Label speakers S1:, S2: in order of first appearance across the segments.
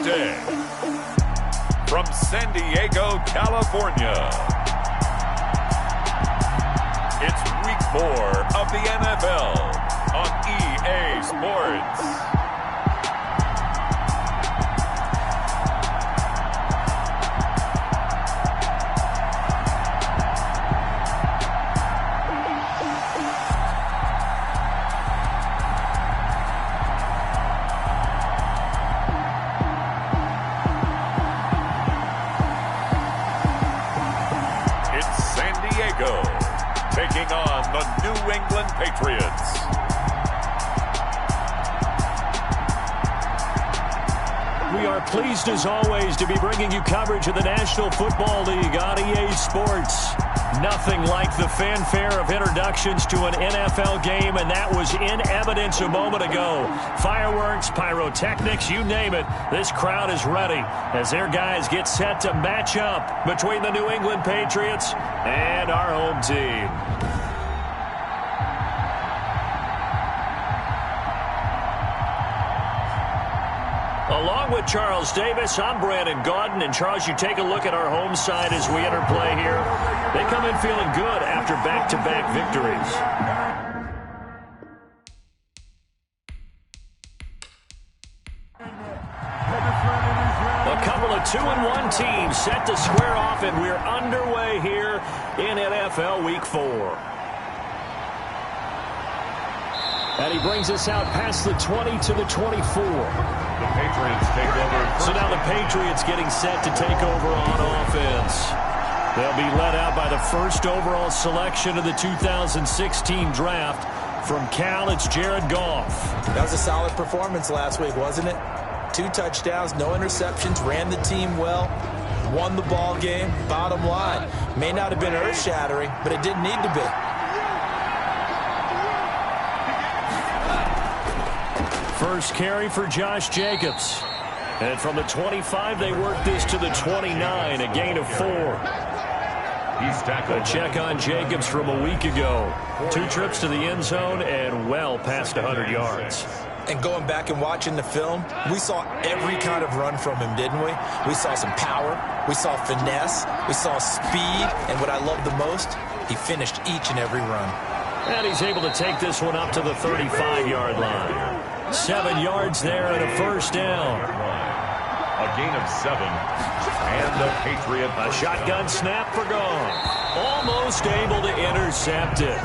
S1: the day, from San Diego, California, it's Week 4 of the NFL on EA Sports. Taking on the New England Patriots.
S2: We are pleased as always to be bringing you coverage of the National Football League on EA Sports. Nothing like the fanfare of introductions to an NFL game, and that was in evidence a moment ago. Fireworks, pyrotechnics, you name it. This crowd is ready as their guys get set to match up between the New England Patriots and our home team. Along with Charles Davis, I'm Brandon Gaudin. And Charles, you take a look at our home side as we enter play here. They come in feeling good after back-to-back victories. A couple of 2-1 teams set to square off, and we're underway here in NFL Week 4. And he brings us out past the 20 to the 24.
S1: The Patriots take over.
S2: So now the Patriots getting set to take over on offense. They'll be led out by the first overall selection of the 2016 draft. From Cal, it's Jared Goff.
S3: That was a solid performance last week, wasn't it? 2 touchdowns, no interceptions, ran the team well, won the ball game. Bottom line, may not have been earth-shattering, but it didn't need to be.
S2: First carry for Josh Jacobs. And from the 25, they work this to the 29, a gain of 4.
S1: He's tackled.
S2: A check on Jacobs from a week ago. 2 trips to the end zone and well past 100 yards.
S3: And going back and watching the film, we saw every kind of run from him, didn't we? We saw some power, we saw finesse, we saw speed, and what I love the most, he finished each and every run.
S2: And he's able to take this one up to the 35-yard line. 7 yards there and a first down.
S1: A gain of 7. And the Patriot.
S2: A shotgun snap for Goff. Almost able to intercept it.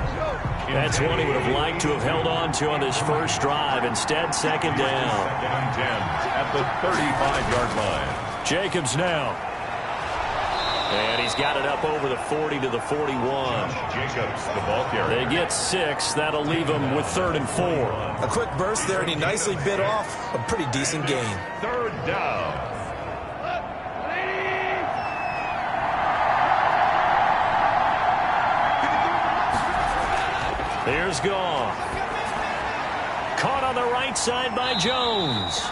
S2: That's one he would have liked to have held on to on this first drive. Instead, second down.
S1: Second and 10 at the 35-yard line.
S2: Jacobs now. And he's got it up over the 40 to the 41.
S1: Jacobs, the ball carrier.
S2: They get 6. That'll leave them with 3rd and 4.
S3: A quick burst there, and he nicely bit off a pretty decent gain.
S1: 3rd down.
S2: Here's Goff. Caught on the right side by Jones.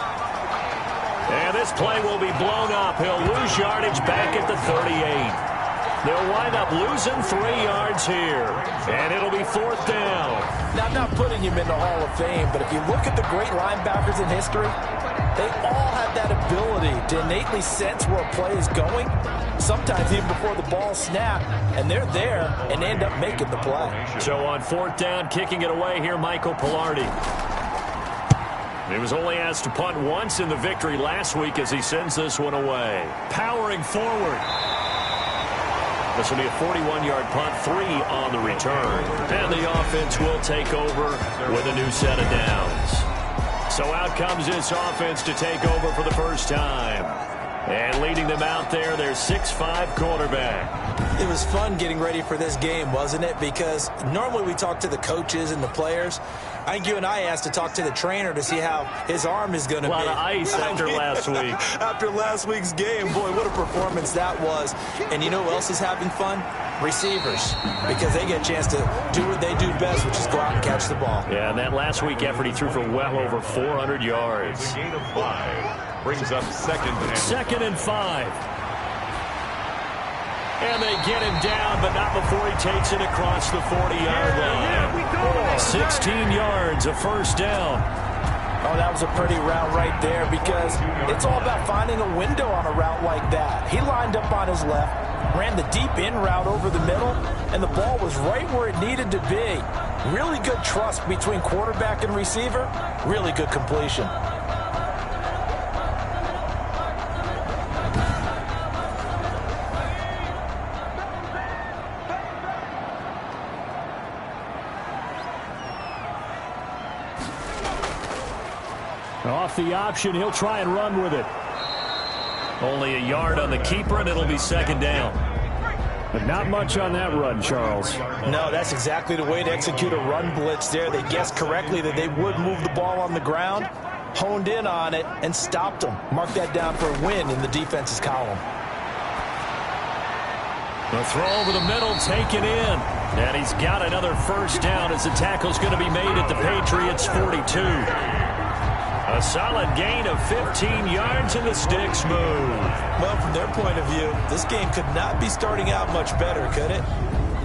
S2: And this play will be blown up. He'll lose yardage back at the 38. They'll wind up losing 3 yards here. And it'll be 4th down.
S3: Now, I'm not putting him in the Hall of Fame, but if you look at the great linebackers in history, they all have that ability to innately sense where a play is going, sometimes even before the ball snapped, and they're there and end up making the play.
S2: So on 4th down, kicking it away here, Michael Pilardi. He was only asked to punt once in the victory last week as he sends this one away. Powering forward. This will be a 41-yard punt, 3 on the return. And the offense will take over with a new set of downs. So out comes this offense to take over for the first time. And leading them out there, their 6'5" quarterback.
S3: It was fun getting ready for this game, wasn't it? Because normally we talk to the coaches and the players. I think you and I asked to talk to the trainer to see how his arm is going to be.
S2: A lot of ice after last week.
S3: After last week's game, boy, what a performance that was. And you know who else is having fun? Receivers. Because they get a chance to do what they do best, which is go out and catch the ball.
S2: Yeah, and that last week effort, he threw for well over 400 yards.
S1: The gain of 5 brings up 2nd and
S2: 5. And they get him down, but not before he takes it across the 40-yard line. 16 yards, a first down.
S3: Oh, that was a pretty route right there because it's all about finding a window on a route like that. He lined up on his left, ran the deep in route over the middle, and the ball was right where it needed to be. Really good trust between quarterback and receiver. Really good completion.
S2: Off the option, he'll try and run with it. Only a yard on the keeper, and it'll be second down. But not much on that run, Charles.
S3: No, that's exactly the way to execute a run blitz there. They guessed correctly that they would move the ball on the ground, honed in on it, and stopped them. Mark that down for a win in the defense's column.
S2: The throw over the middle, taken in. And he's got another first down as the tackle's going to be made at the Patriots' 42. A solid gain of 15 yards, and the sticks move.
S3: Well, from their point of view, this game could not be starting out much better, could it?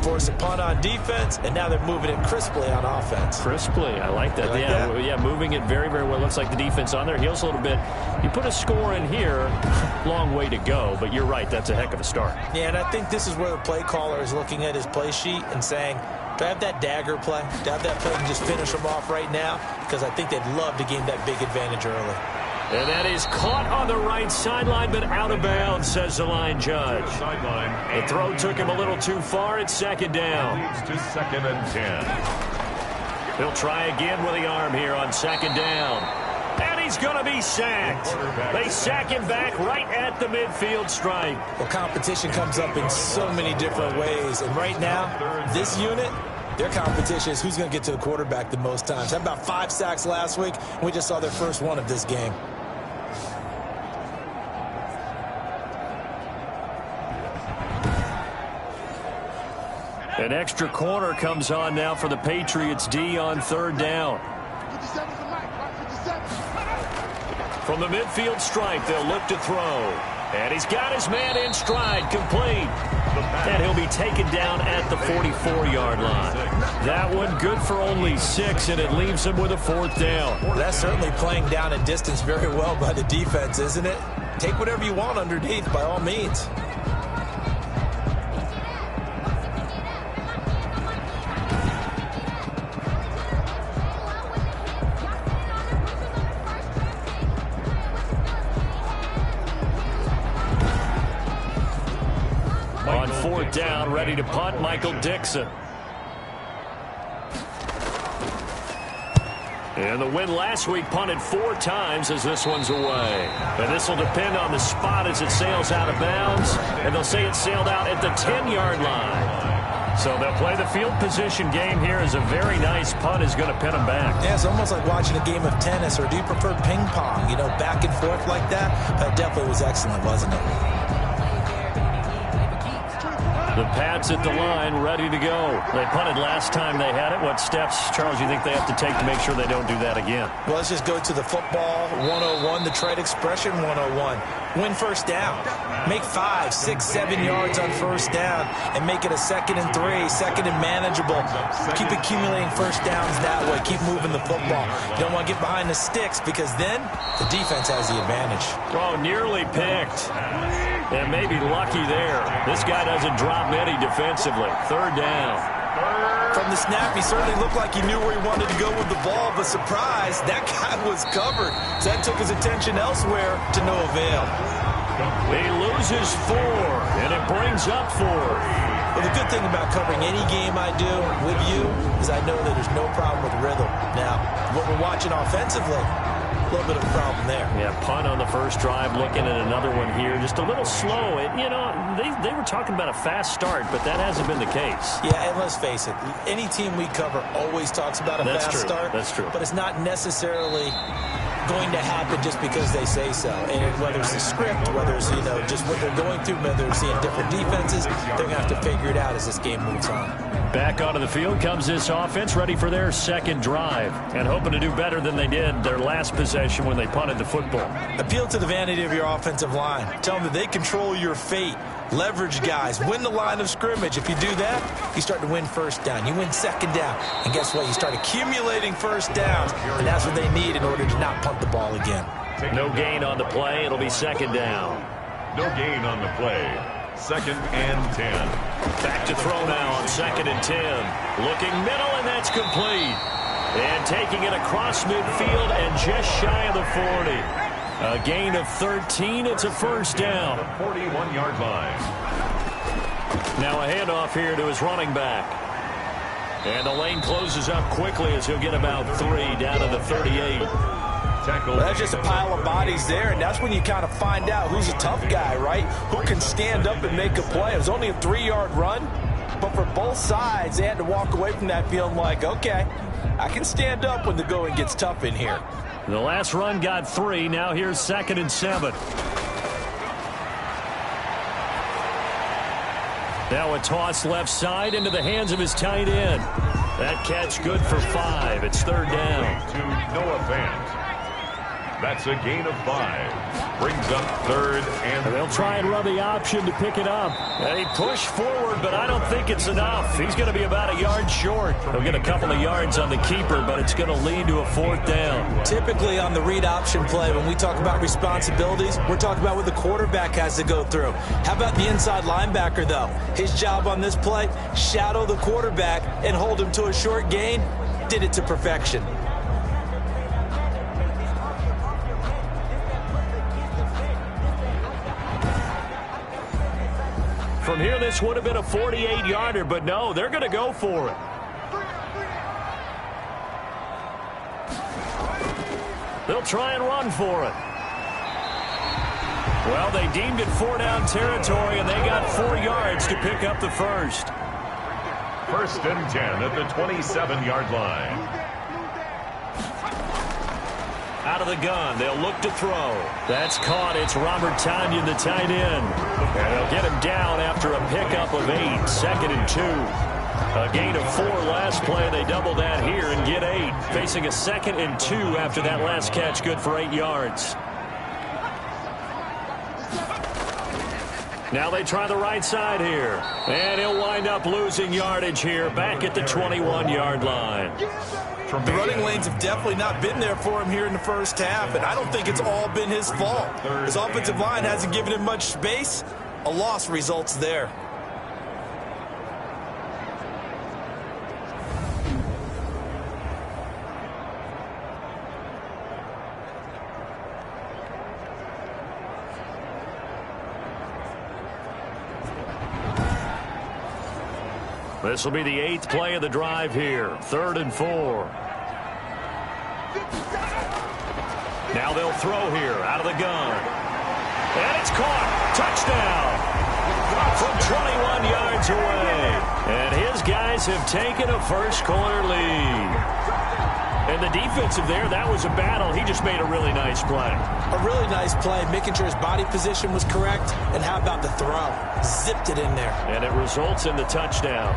S3: Force a punt on defense, and now they're moving it crisply on offense.
S2: Crisply, I like that.
S3: Like
S2: yeah,
S3: that?
S2: Yeah, moving it very, very well. Looks like the defense on their heels a little bit. You put a score in here, long way to go, but you're right, that's a heck of a start.
S3: Yeah, and I think this is where the play caller is looking at his play sheet and saying, do I have that dagger play? Do I have that play and just finish them off right now? Because I think they'd love to gain that big advantage early.
S2: And that is caught on the right sideline, but out of bounds, says the line judge. The throw took him a little too far. It's second down.
S1: Leads to 2nd and 10.
S2: He'll try again with the arm here on second down. And he's going to be sacked. They sack him back right at the midfield stripe.
S3: Well, competition comes up in so many different ways. And right now, this unit, their competition is who's going to get to the quarterback the most times. Had about 5 sacks last week. We just saw their first one of this game.
S2: An extra corner comes on now for the Patriots D on third down. From the midfield stripe, they'll look to throw. And he's got his man in stride, complete. And he'll be taken down at the 44-yard line. That one good for only 6, and it leaves him with a 4th down.
S3: Well, that's certainly playing down in distance very well by the defense, isn't it? Take whatever you want underneath, by all means.
S2: On 4th down, ready to punt, Michael Dixon. And the win last week punted 4 times as this one's away. And this will depend on the spot as it sails out of bounds. And they'll say it sailed out at the 10-yard line. So they'll play the field position game here as a very nice punt is going to pin them back.
S3: Yeah, it's almost like watching a game of tennis, or do you prefer ping pong? You know, back and forth like that? That definitely was excellent, wasn't it?
S2: The Pats at the line, ready to go. They punted last time they had it. What steps, Charles, you think they have to take to make sure they don't do that again?
S3: Well, let's just go to the football 101, the trade expression 101. Win first down. Make 5, 6, 7 yards on first down and make it a 2nd and 3, 2nd and manageable. Keep accumulating first downs that way. Keep moving the football. You don't want to get behind the sticks because then the defense has the advantage.
S2: Oh, nearly picked. And maybe lucky there. This guy doesn't drop many defensively. 3rd down.
S3: From the snap, he certainly looked like he knew where he wanted to go with the ball, but surprise, that guy was covered. So that took his attention elsewhere to no avail.
S2: He loses 4, and it brings up 4.
S3: Well, the good thing about covering any game I do with you is I know that there's no problem with rhythm. Now, what we're watching offensively, a little bit of a problem there.
S2: Yeah, punt on the first drive, looking at another one here. Just a little slow. You know, they were talking about a fast start, but that hasn't been the case.
S3: Yeah, and let's face it, any team we cover always talks about a fast start.
S2: That's true.
S3: But it's not necessarily going to happen just because they say so. And whether it's the script, whether it's, you know, just what they're going through, whether they're seeing different defenses, they're going to have to figure it out as this game moves on.
S2: Back onto the field comes this offense, ready for their 2nd drive, and hoping to do better than they did their last possession when they punted the football.
S3: Appeal to the vanity of your offensive line. Tell them that they control your fate. leverage guys, win the line of scrimmage. If you do that, you start to win first down. You win second down. And guess what? You start accumulating first downs, and that's what they need in order to not punt the ball again.
S2: No gain on the play. It'll be second down.
S1: No gain on the play. 2nd and 10.
S2: Back to throw now on 2nd and 10. Looking middle, and that's complete. And taking it across midfield and just shy of the 40. A gain of 13. It's a first down.
S1: 41-yard line.
S2: Now a handoff here to his running back. And the lane closes up quickly as he'll get about 3 down to the 38.
S3: Well, that's just a pile of bodies there, and that's when you kind of find out who's a tough guy, right? Who can stand up and make a play. It was only a 3-yard run, but for both sides, they had to walk away from that feeling like, okay, I can stand up when the going gets tough in here.
S2: The last run got 3. Now here's 2nd and 7. Now a toss left side into the hands of his tight end. That catch good for 5. It's 3rd down.
S1: To Noah Fant. That's a gain of 5. Brings up 3rd and
S2: they'll try and run the option to pick it up. They push forward, but I don't think it's enough. He's going to be about a yard short. He'll get a couple of yards on the keeper, but it's going to lead to a 4th down.
S3: Typically on the read option play, when we talk about responsibilities, we're talking about what the quarterback has to go through. How about the inside linebacker, though? His job on this play, shadow the quarterback and hold him to a short gain. Did it to perfection.
S2: From here, this would have been a 48-yarder, but no, they're going to go for it. They'll try and run for it. Well, they deemed it 4-down territory, and they got 4 yards to pick up the first.
S1: 1st and 10 at the 27-yard line.
S2: Out of the gun, they'll look to throw. That's caught. It's Robert Tonyan, the tight end. And they'll get him down after a pickup of 8. 2nd and 2. A gain of 4 last play. They double that here and get 8. Facing a 2nd and 2 after that last catch, good for 8 yards. Now they try the right side here. And he'll wind up losing yardage here back at the 21-yard line.
S3: The running lanes have definitely not been there for him here in the first half, and I don't think it's all been his fault. His offensive line hasn't given him much space. A loss results there.
S2: This will be the 8th play of the drive here. 3rd and 4. Now they'll throw here out of the gun. And it's caught. Touchdown. From 21 yards away. And his guys have taken a first-quarter lead. And the defensive there, that was a battle. He just made a really nice play.
S3: A really nice play, making sure his body position was correct. And how about the throw? Zipped it in there.
S2: And it results in the touchdown.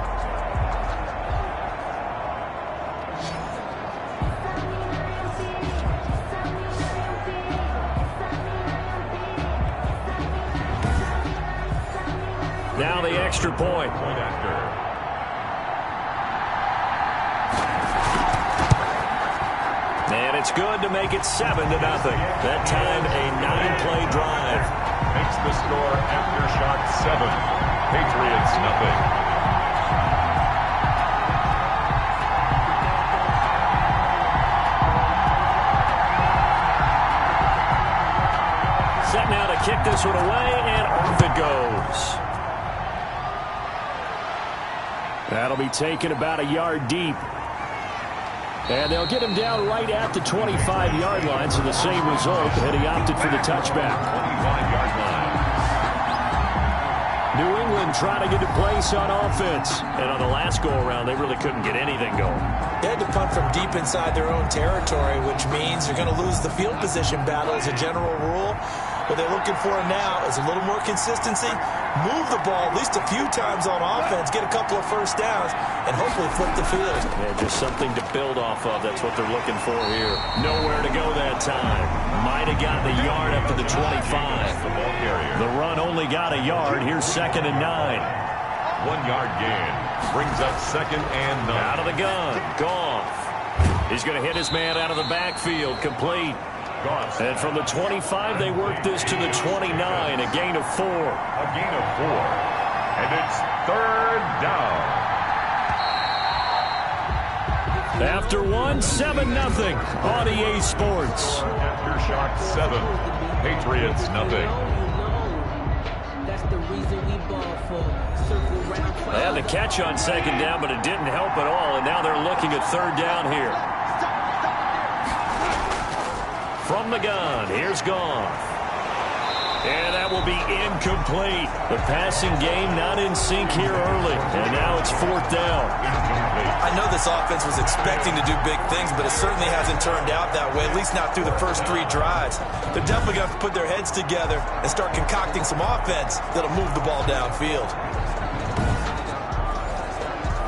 S2: Now the extra point. And it's good to make it 7-0. That time a 9-play drive.
S1: Makes the score Aftershocks 7. Patriots nothing.
S2: Set now to kick this one away, and off it goes. That'll be taken about a yard deep. And they'll get him down right at the 25-yard line, so the same result, and he opted for the touchback.
S1: 25-yard line.
S2: New England trying to get a place on offense. And on the last go-around, they really couldn't get anything going.
S3: They had to punt from deep inside their own territory, which means they're going to lose the field position battle as a general rule. What they're looking for now is a little more consistency, move the ball at least a few times on offense, get a couple of first downs, and hopefully flip the field.
S2: Yeah, just something to build off of. That's what they're looking for here. Nowhere to go that time. Might have gotten a yard up to the 25. The run only got a yard. Here's 2nd and 9.
S1: 1 yard gain. Brings up 2nd and 9.
S2: Out of the gun. Goff. He's going to hit his man out of the backfield. Complete.
S1: Goff.
S2: And from the 25, they work this to the 29. A gain of 4.
S1: A gain of 4. And it's 3rd down.
S2: After 7-0 on EA Sports.
S1: Aftershock 7. Patriots nothing.
S2: They had the catch on 2nd down, but it didn't help at all, and now they're looking at 3rd down here. From the gun, here's Goff. And that will be incomplete. The passing game not in sync here early, and now it's 4th down.
S3: I know this offense was expecting to do big things, but it certainly hasn't turned out that way, at least not through the first 3 drives. They're definitely going to have to put their heads together and start concocting some offense that'll move the ball downfield.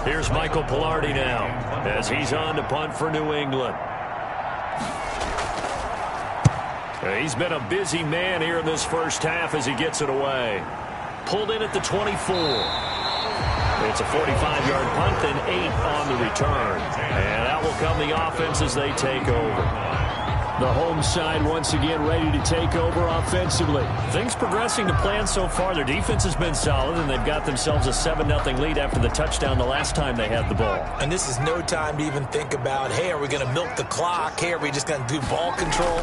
S2: Here's Michael Pilardi now as he's on to punt for New England. He's been a busy man here in this first half as he gets it away. Pulled in at the 24. It's a 45-yard punt, then 8 on the return. And out will come the offense as they take over. The home side once again ready to take over offensively. Things progressing to plan so far. Their defense has been solid, and they've got themselves a 7-0 lead after the touchdown the last time they had the ball.
S3: And this is no time to even think about, hey, are we going to milk the clock? Hey, are we just going to do ball control?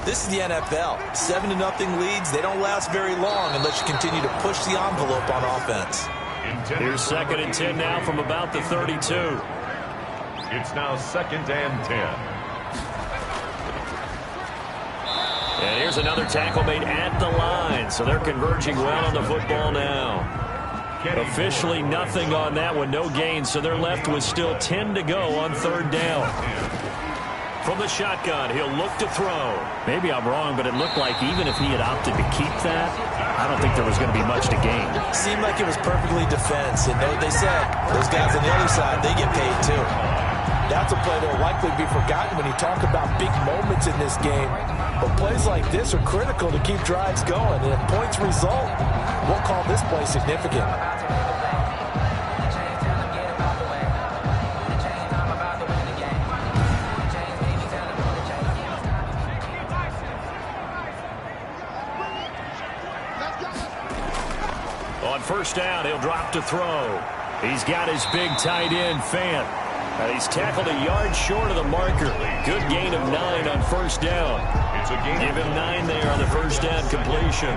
S3: This is the NFL. 7-0 leads, they don't last very long unless you continue to push the envelope on offense.
S2: Here's 2nd and 10 now from about the 32.
S1: It's now 2nd and 10.
S2: And here's another tackle made at the line, so they're converging well on the football now. Officially nothing on that one, no gain, so they're left with still 10 to go on 3rd down. From the shotgun, he'll look to throw. Maybe I'm wrong, but it looked like even if he had opted to keep that, I don't think there was going to be much to gain.
S3: Seemed like it was perfectly defense, and know what they said, those guys on the other side, they get paid too. That's a play that will likely be forgotten when you talk about big moments in this game. But plays like this are critical to keep drives going. And if points result, we'll call this play significant.
S2: On 1st down, he'll drop to throw. He's got his big tight end, Fant. And he's tackled a yard short of the marker. Good gain of 9 on 1st down. Give him 9 there on the 1st down completion.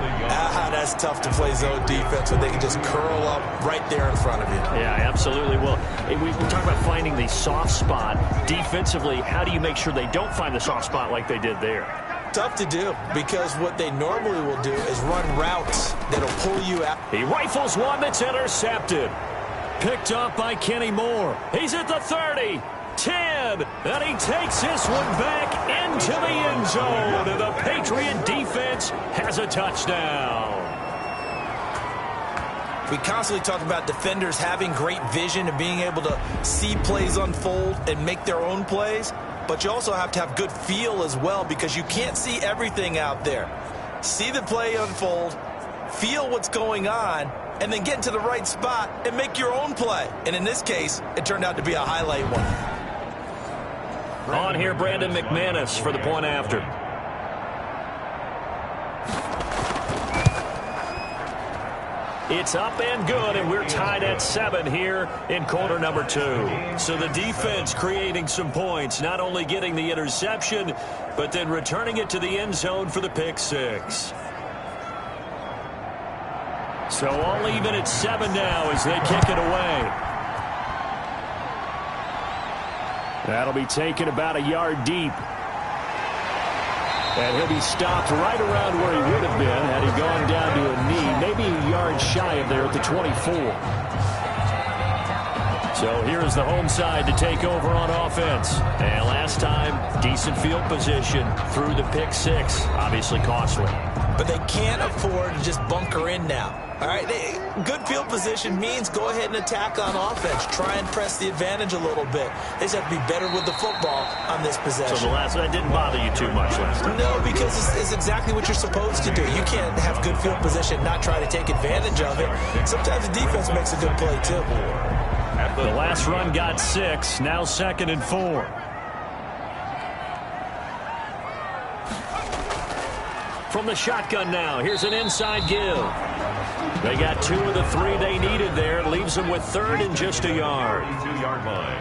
S3: That's tough to play zone defense when they can just curl up right there in front of you.
S2: Yeah, absolutely. Well, we talk about finding the soft spot. Defensively, how do you make sure they don't find the soft spot like they did there?
S3: Tough to do, because what they normally will do is run routes that'll pull you out.
S2: He rifles one that's intercepted. Picked up by Kenny Moore. He's at the 30, 10, and he takes this one back into the end zone. And the Patriot defense has a touchdown.
S3: We constantly talk about defenders having great vision and being able to see plays unfold and make their own plays. But you also have to have good feel as well, because you can't see everything out there. See the play unfold, feel what's going on, and then get into the right spot and make your own play. And in this case, it turned out to be a highlight one.
S2: On here, Brandon McManus for the point after. It's up and good, and we're tied at 7 here in quarter number 2. So the defense creating some points, not only getting the interception, but then returning it to the end zone for the pick 6. So all even at 7 now as they kick it away. That'll be taken about a yard deep. And he'll be stopped right around where he would have been had he gone down to a knee, maybe a yard shy of there at the 24. So here's the home side to take over on offense. And last time, decent field position through the pick six. Obviously costly.
S3: But they can't afford to just bunker in now. All right, good field position means go ahead and attack on offense. Try and press the advantage a little bit. They just have to be better with the football on this possession.
S2: So that didn't bother you too much last time?
S3: No, because it's exactly what you're supposed to do. You can't have good field position and not try to take advantage of it. Sometimes the defense makes a good play, too.
S2: The last run got 6, now 2nd and 4. From the shotgun now, here's an inside give. They got 2 of the 3 they needed there. Leaves them with 3rd and just a yard.
S1: 2-yard line.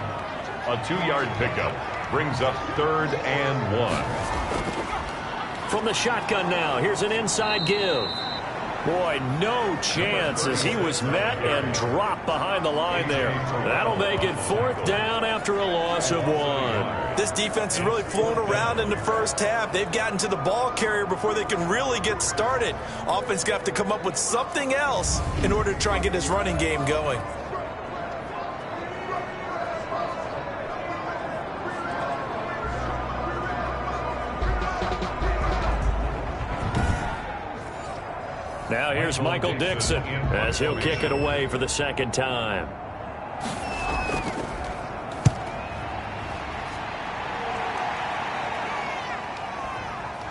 S1: A 2-yard pickup brings up 3rd and 1.
S2: From the shotgun now, here's an inside give. Boy, no chance as he was met and dropped behind the line there. That'll make it 4th down after a loss of 1.
S3: This defense has really flown around in the first half. They've gotten to the ball carrier before they can really get started. Offense got to come up with something else in order to try and get this running game going.
S2: Now here's Michael Dixon as he'll kick it away for the 2nd time.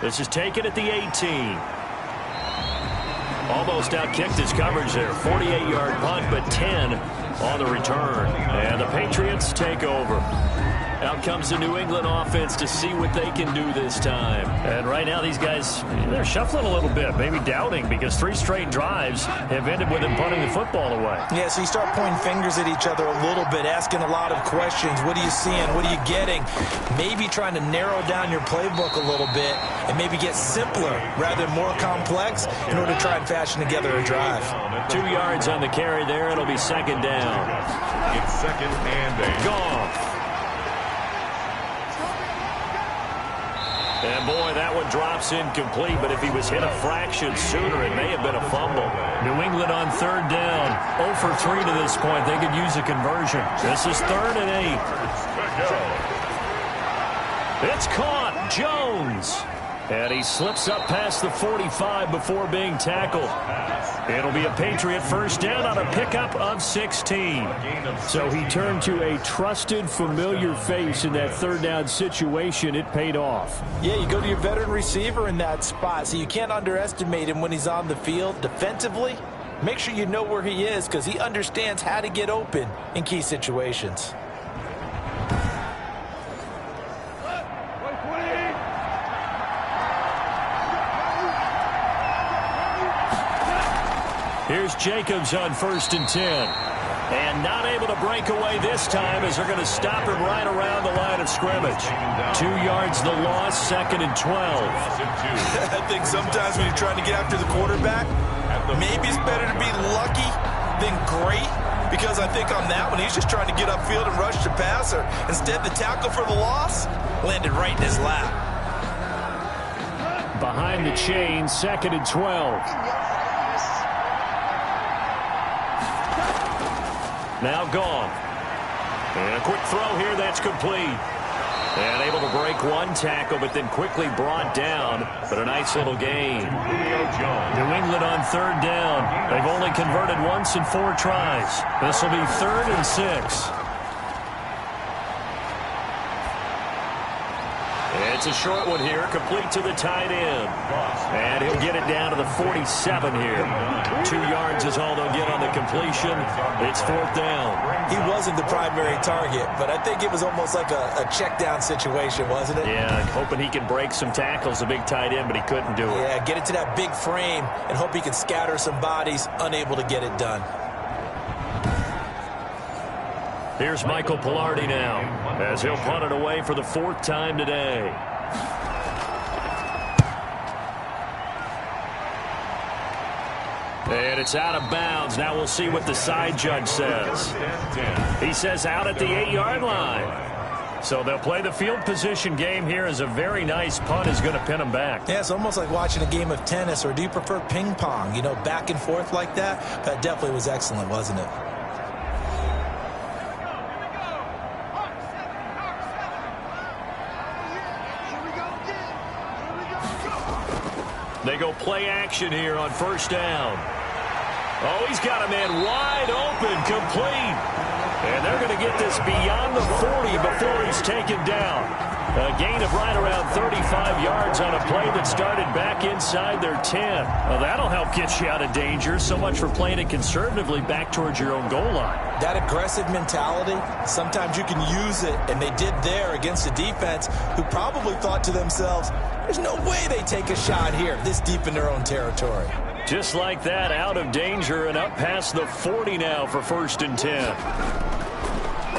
S2: This is taken at the 18. Almost outkicked his coverage there. 48-yard punt, but 10 on the return. And the Patriots take over. Out comes the New England offense to see what they can do this time. And right now these guys, they're shuffling a little bit, maybe doubting, because 3 straight drives have ended with them punting the football away.
S3: Yeah, so you start pointing fingers at each other a little bit, asking a lot of questions. What are you seeing? What are you getting? Maybe trying to narrow down your playbook a little bit and maybe get simpler rather than more complex in order to try and fashion together a drive.
S2: 2 yards on the carry there. It'll be 2nd down.
S1: It's 2nd and 8.
S2: Goff. And boy, that one drops incomplete, but if he was hit a fraction sooner, it may have been a fumble. New England on 3rd down. 0 for 3 to this point. They could use a conversion. This is 3rd and 8. It's caught. Jones. And he slips up past the 45 before being tackled. It'll be a Patriot 1st down on a pickup of 16.
S4: So he turned to a trusted, familiar face in that 3rd down situation. It paid off.
S3: Yeah, you go to your veteran receiver in that spot, so you can't underestimate him when he's on the field. Defensively, make sure you know where he is because he understands how to get open in key situations.
S2: Here's Jacobs on 1st and 10. And not able to break away this time as they're going to stop him right around the line of scrimmage. 2 yards the loss, 2nd and 12.
S3: I think sometimes when you're trying to get after the quarterback, maybe it's better to be lucky than great. Because I think on that one, he's just trying to get upfield and rush the passer. Instead, the tackle for the loss landed right in his lap.
S4: Behind the chain, 2nd and 12.
S2: Now gone. And a quick throw here, that's complete. And able to break one tackle, but then quickly brought down. But a nice little gain. New England on 3rd down. They've only converted once in 4 tries. This will be 3rd and 6. It's a short one here, complete to the tight end. And he'll get it down to the 47 here. 2 yards is all they'll get on the completion. It's 4th down.
S3: He wasn't the primary target, but I think it was almost like a check down situation, wasn't it?
S2: Yeah, hoping he can break some tackles, a big tight end, but he couldn't do it.
S3: Yeah, get it to that big frame and hope he can scatter some bodies, unable to get it done.
S2: Here's Michael Pilardi now, as he'll punt it away for the 4th time today. And it's out of bounds. Now we'll see what the side judge says. He says out at the 8-yard line. So they'll play the field position game here as a very nice punt is going to pin them back.
S3: Yeah, it's almost like watching a game of tennis, or do you prefer ping pong? You know, back and forth like that? That definitely was excellent, wasn't it?
S2: They go play action here on first down. Oh, he's got a man wide open, complete. And they're going to get this beyond the 40 before he's taken down. A gain of right around 35 yards on a play that started back inside their 10. Well, that'll help get you out of danger. So much for playing it conservatively back towards your own goal line.
S3: That aggressive mentality, sometimes you can use it, and they did there against a defense who probably thought to themselves, there's no way they take a shot here this deep in their own territory.
S2: Just like that, out of danger and up past the 40 now for 1st and 10.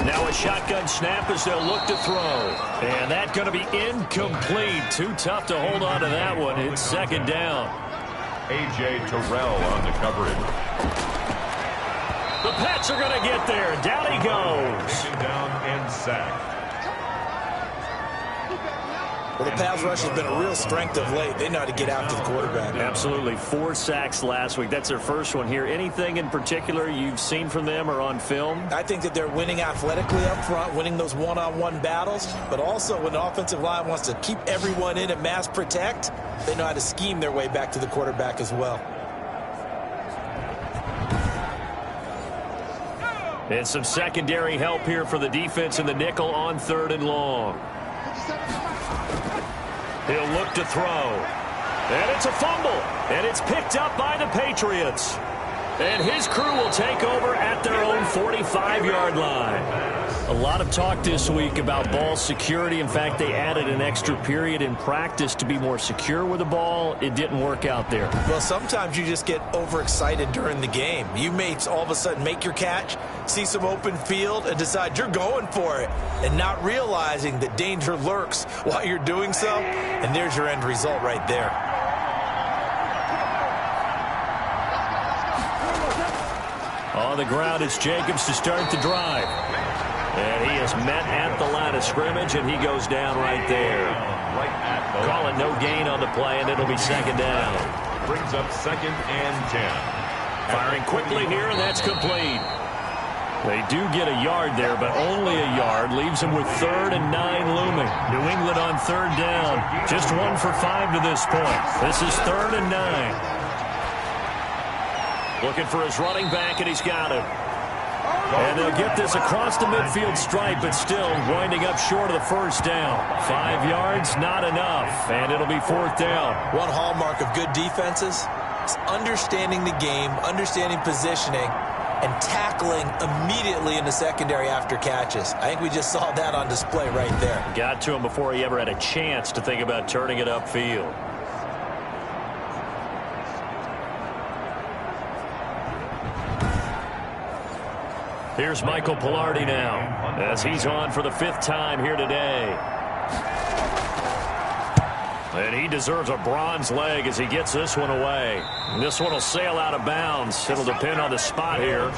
S2: Now a shotgun snap as they'll look to throw. And that's going to be incomplete. Too tough to hold on to that one. It's 2nd down.
S1: A.J. Terrell on the coverage.
S2: The Pats are going to get there. Down he goes.
S1: Taken down and sacked.
S3: Well, the pass rush has been a real strength of late. They know how to get after the quarterback.
S2: Absolutely. 4 sacks last week. That's their first one here. Anything in particular you've seen from them or on film?
S3: I think that they're winning athletically up front, winning those one-on-one battles, but also when the offensive line wants to keep everyone in and mass protect, they know how to scheme their way back to the quarterback as well.
S2: And some secondary help here for the defense in the nickel on 3rd and long. He'll look to throw. And it's a fumble. And it's picked up by the Patriots. And his crew will take over at their own 45-yard line. A lot of talk this week about ball security. In fact, they added an extra period in practice to be more secure with the ball. It didn't work out there.
S3: Well, sometimes you just get overexcited during the game. You may all of a sudden make your catch, see some open field, and decide you're going for it, and not realizing that danger lurks while you're doing so, and there's your end result right there.
S2: On the ground, it's Jacobs to start the drive. And he is met at the line of scrimmage, and he goes down right there. Call it no gain on the play, and it'll be 2nd down.
S1: Brings up 2nd and 10.
S2: Firing quickly here, and that's complete. They do get a yard there, but only a yard. Leaves them with 3rd and 9 looming. New England on 3rd down. Just 1 for 5 to this point. This is 3rd and 9. Looking for his running back, and he's got him. And they'll get this across the midfield stripe, but still winding up short of the 1st down. 5 yards, not enough, and it'll be 4th down.
S3: One hallmark of good defenses is understanding the game, understanding positioning, and tackling immediately in the secondary after catches. I think we just saw that on display right there.
S2: Got to him before he ever had a chance to think about turning it upfield. Here's Michael Pilardi now, as he's on for the 5th time here today. And he deserves a bronze leg as he gets this one away. And this one will sail out of bounds. It'll depend on the spot here.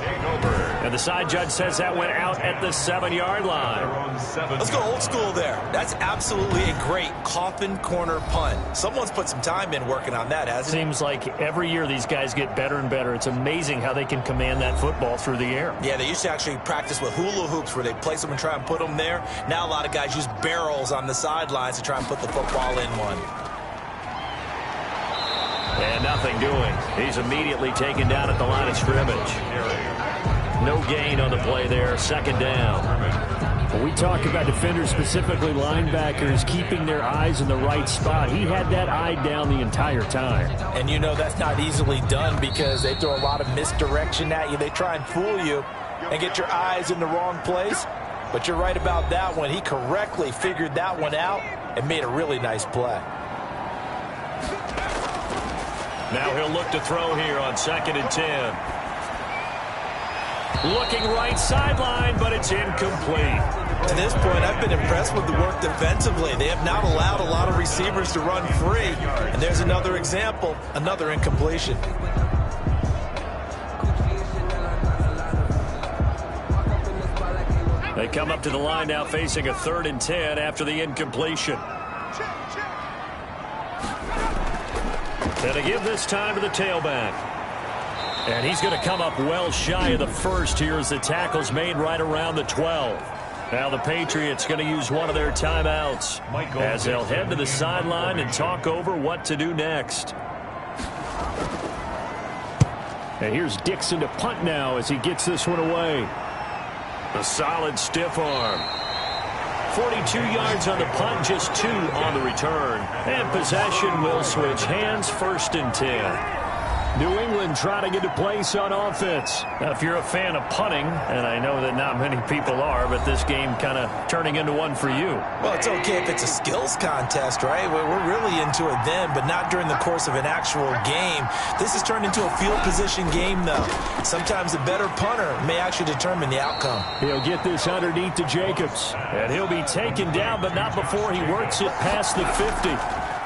S2: And the side judge says that went out at the 7-yard line.
S3: Let's go old school there. That's absolutely a great coffin corner punt. Someone's put some time in working on that, hasn't it?
S2: Seems like every year these guys get better and better. It's amazing how they can command that football through the air.
S3: Yeah, they used to actually practice with hula hoops where they place them and try and put them there. Now a lot of guys use barrels on the sidelines to try and put the football in one.
S2: And nothing doing. He's immediately taken down at the line of scrimmage. No gain on the play there. 2nd down.
S4: When we talk about defenders, specifically linebackers, keeping their eyes in the right spot, he had that eye down the entire time.
S3: And you know that's not easily done because they throw a lot of misdirection at you. They try and fool you and get your eyes in the wrong place. But you're right about that one. He correctly figured that one out and made a really nice play.
S2: Now he'll look to throw here on 2nd and 10. Looking right sideline, but it's incomplete.
S3: To this point, I've been impressed with the work defensively. They have not allowed a lot of receivers to run free. And there's another example, another incompletion.
S2: They come up to the line now facing a 3rd and 10 after the incompletion. And to give this time to the tailback. And he's going to come up well shy of the 1st here as the tackle's made right around the 12. Now the Patriots going to use one of their timeouts as they'll head to the sideline and talk over what to do next.
S4: And here's Dixon to punt now as he gets this one away.
S2: A solid stiff arm. 42 yards on the punt, just 2 on the return. And possession will switch hands, 1st and 10.
S4: New England trotting into place on offense.
S2: Now, if you're a fan of punting, and I know that not many people are, but this game kind of turning into one for you.
S3: Well, it's okay if it's a skills contest, right? We're really into it then, but not during the course of an actual game. This has turned into a field position game, though. Sometimes a better punter may actually determine the outcome.
S4: He'll get this underneath to Jacobs.
S2: And he'll be taken down, but not before he works it past the 50.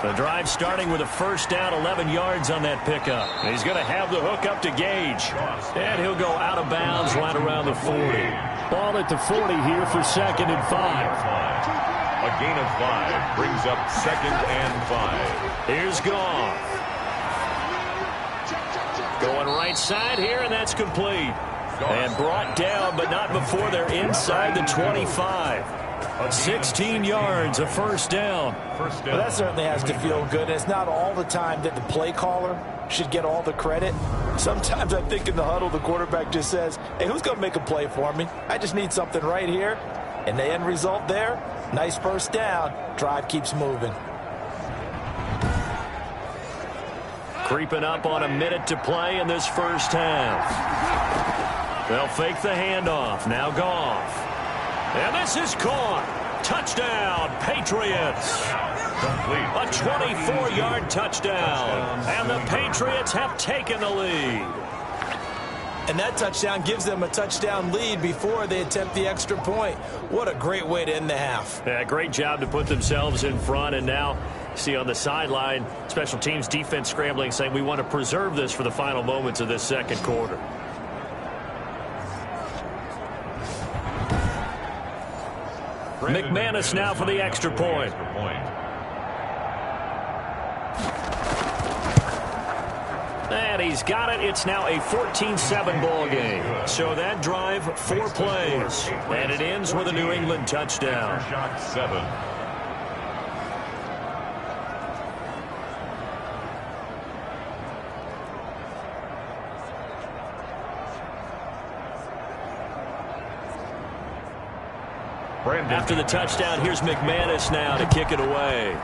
S2: The drive starting with a 1st down, 11 yards on that pickup. And he's going to have the hook up to Gage. And he'll go out of bounds right around the 40.
S4: Ball at the 40 here for 2nd and 5.
S1: A gain of 5 brings up 2nd and 5.
S2: Here's Goff. Going right side here, and that's complete. And brought down, but not before they're inside the 25. 16 yards, a 1st down.
S3: Well, that certainly has to feel good. And it's not all the time that the play caller should get all the credit. Sometimes I think in the huddle, the quarterback just says, hey, who's going to make a play for me? I just need something right here. And the end result there, nice 1st down. Drive keeps moving.
S2: Creeping up on a minute to play in this 1st half. They'll fake the handoff. Now Goff. And this is caught. Touchdown, Patriots. A 24-yard touchdown. And the Patriots have taken the lead.
S3: And that touchdown gives them a touchdown lead before they attempt the extra point. What a great way to end the half.
S2: Yeah, great job to put themselves in front. And now, see on the sideline, special teams defense scrambling, saying we want to preserve this for the final moments of this 2nd quarter. McManus now for the extra point. And he's got it. It's now a 14-7 ball game. So that drive, 4 plays. And it ends with a New England touchdown.
S1: Aftershock 7.
S2: After the touchdown, here's McManus now to kick it away.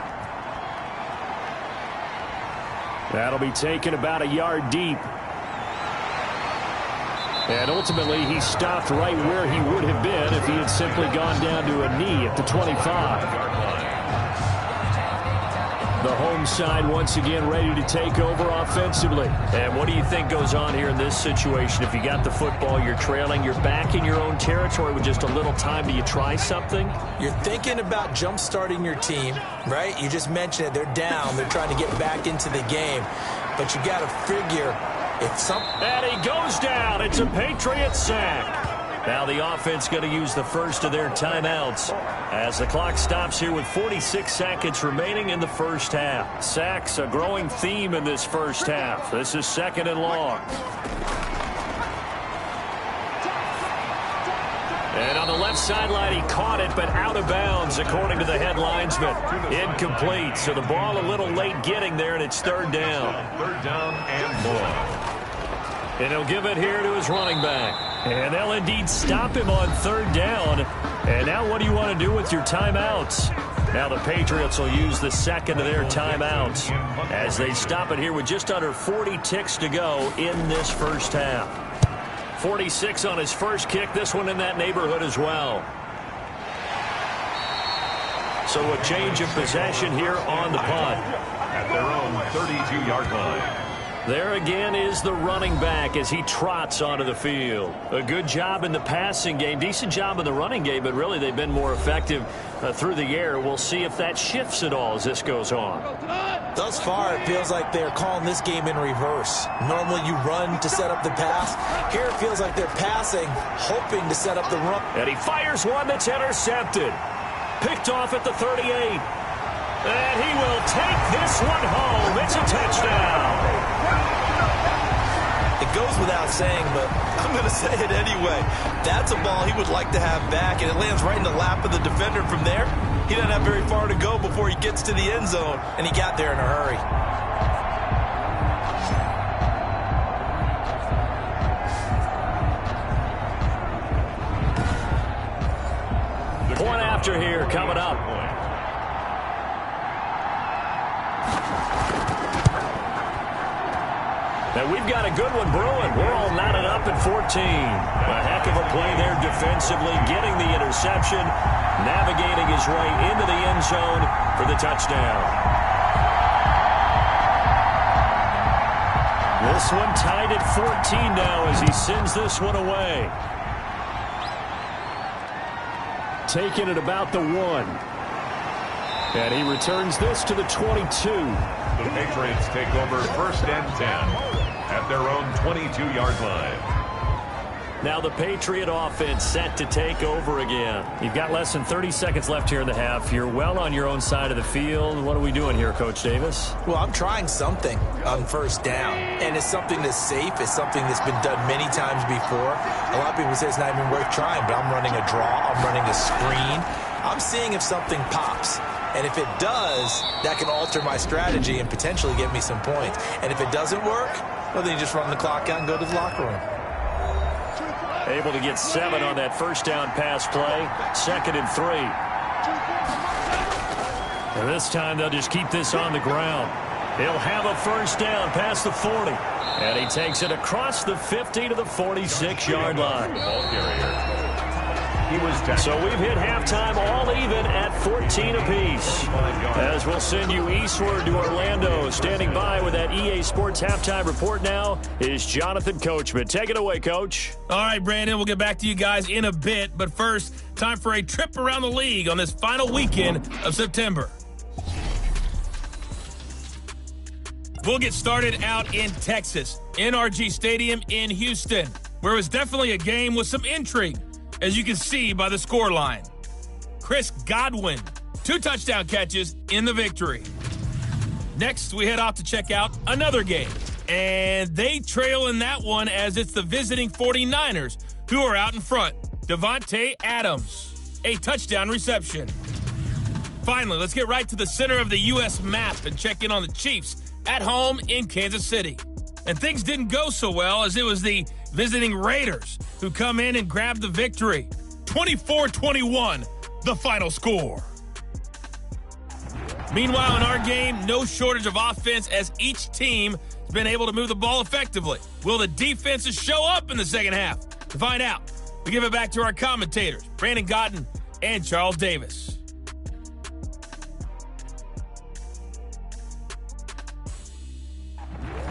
S4: That'll be taken about a yard deep. And ultimately, he stopped right where he would have been if he had simply gone down to a knee at the 25. The home side once again ready to take over offensively.
S2: And what do you think goes on here in this situation? If you got the football, you're trailing, you're back in your own territory with just a little time. Do you try something?
S3: You're thinking about jump-starting your team, right? You just mentioned it. They're down. They're trying to get back into the game. But you got to figure if some...
S2: And he goes down. It's a Patriot sack. Now the offense going to use the first of their timeouts as the clock stops here with 46 seconds remaining in the 1st half. Sacks, a growing theme in this 1st half. This is 2nd and long. And on the left sideline, he caught it, but out of bounds, according to the head linesman. Incomplete, so the ball a little late getting there, and it's 3rd down.
S1: 3rd down and more.
S2: And he'll give it here to his running back. And they'll indeed stop him on 3rd down. And now what do you want to do with your timeouts? Now the Patriots will use the 2nd of their timeouts as they stop it here with just under 40 ticks to go in this 1st half. 46 on his first kick. This one in that neighborhood as well. So a change of possession here on the punt.
S1: At their own 32-yard line.
S2: There again is the running back as he trots onto the field. A good job in the passing game, decent job in the running game, but really they've been more effective through the air. We'll see if that shifts at all as this goes on.
S3: Thus far, it feels like they're calling this game in reverse. Normally you run to set up the pass. Here it feels like they're passing, hoping to set up the run.
S2: And he fires one that's intercepted. Picked off at the 38. And he will take this one home. It's a touchdown.
S3: It goes without saying, but I'm going to say it anyway. That's a ball he would like to have back, and it lands right in the lap of the defender from there. He doesn't have very far to go before he gets to the end zone, and he got there in a hurry.
S2: after here coming up. And we've got a good one brewing. We're all knotted up at 14. A heck of a play there defensively, getting the interception, navigating his way into the end zone for the touchdown. This one tied at 14 now as he sends this one away. Taking it about the 1. And he returns this to the 22.
S1: The Patriots take over 1st and 10 at their own 22-yard line.
S2: Now the Patriot offense set to take over again.
S4: You've got less than 30 seconds left here in the half. You're well on your own side of the field. What are we doing here, Coach Davis?
S3: Well, I'm trying something on 1st down, and it's something that's safe. It's something that's been done many times before. A lot of people say it's not even worth trying, but I'm running a draw. I'm running a screen. I'm seeing if something pops. And if it does, that can alter my strategy and potentially get me some points. And if it doesn't work, well, then you just run the clock out and go to the locker room.
S2: Able to get 7 on that 1st down pass play. 2nd and 3.
S4: And this time they'll just keep this on the ground.
S2: He'll have a 1st down past the 40. And he takes it across the 50 to the 46-yard line. So we've hit halftime all even at 14 apiece. As we'll send you eastward to Orlando. Standing by with that EA Sports halftime report now is Jonathan Coachman. Take it away, Coach.
S5: All right, Brandon, we'll get back to you guys in a bit. But first, time for a trip around the league on this final weekend of September. We'll get started out in Texas, NRG Stadium in Houston, where it was definitely a game with some intrigue, as you can see by the scoreline. Chris Godwin, 2 touchdown catches in the victory. Next, we head off to check out another game. And they trail in that one as it's the visiting 49ers who are out in front. Devontae Adams, a touchdown reception. Finally, let's get right to the center of the U.S. map and check in on the Chiefs at home in Kansas City. And things didn't go so well as it was the visiting Raiders who come in and grab the victory. 24-21, the final score. Meanwhile, in our game, no shortage of offense as each team has been able to move the ball effectively. Will the defenses show up in the second half? To find out, we give it back to our commentators, Brandon Gotten and Charles Davis.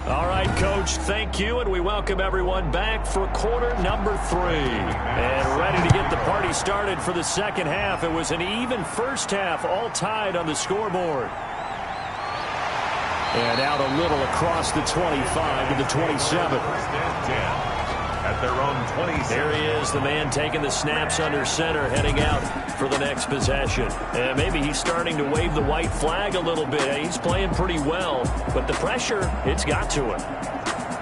S2: All right, Coach, thank you, and we welcome everyone back for quarter number 3. And ready to get the party started for the second half. It was an even first half, all tied on the scoreboard. And out a little across the 25 to the 27.
S1: At their own 27.
S2: There he is, the man taking the snaps under center, heading out for the next possession. And maybe he's starting to wave the white flag a little bit. He's playing pretty well, but the pressure, it's got to him.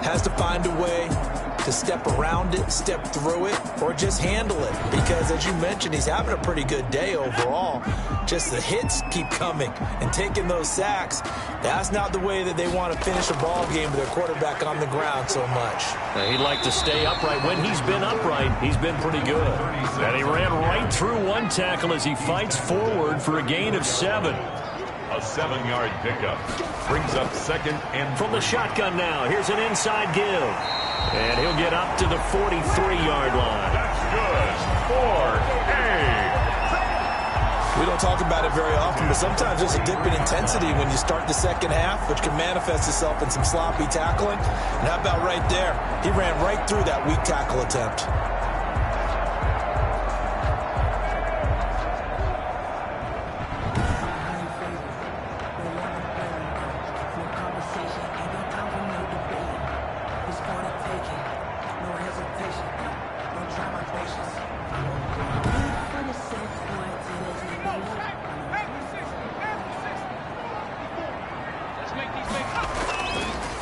S3: Has to find a way to step around it, step through it, or just handle it. Because, as you mentioned, he's having a pretty good day overall. Just the hits keep coming and taking those sacks. That's not the way that they want to finish a ball game with their quarterback on the ground so much.
S2: He'd like to stay upright. When he's been upright, he's been pretty good. And he ran right through one tackle as he fights forward for a gain of 7.
S1: A 7-yard pickup brings up 2nd and 3.
S2: From the shotgun now, here's an inside give. And he'll get up to the 43-yard line.
S1: That's good for A.
S3: We don't talk about it very often, but sometimes there's a dip in intensity when you start the second half, which can manifest itself in some sloppy tackling. And how about right there? He ran right through that weak tackle attempt.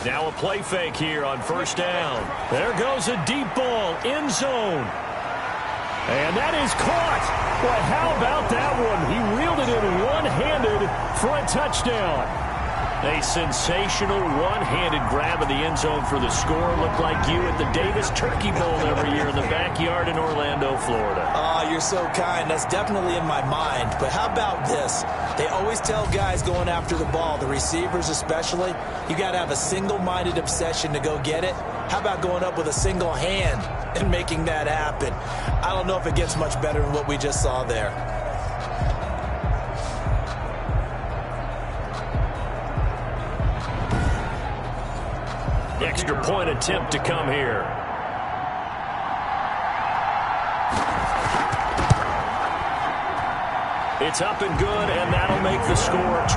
S2: Now a play fake here on 1st down. There goes a deep ball, end zone. And that is caught. Boy, how about that one? He reeled it in one-handed for a touchdown. A sensational one-handed grab of the end zone for the score. Looked like you at the Davis Turkey Bowl every year in the backyard in Orlando, Florida.
S3: Oh, you're so kind. That's definitely in my mind. But how about this? They always tell guys going after the ball, the receivers especially, you got to have a single-minded obsession to go get it. How about going up with a single hand and making that happen? I don't know if it gets much better than what we just saw there.
S2: Extra point attempt to come here. It's up and good, and that'll make the score 21-14.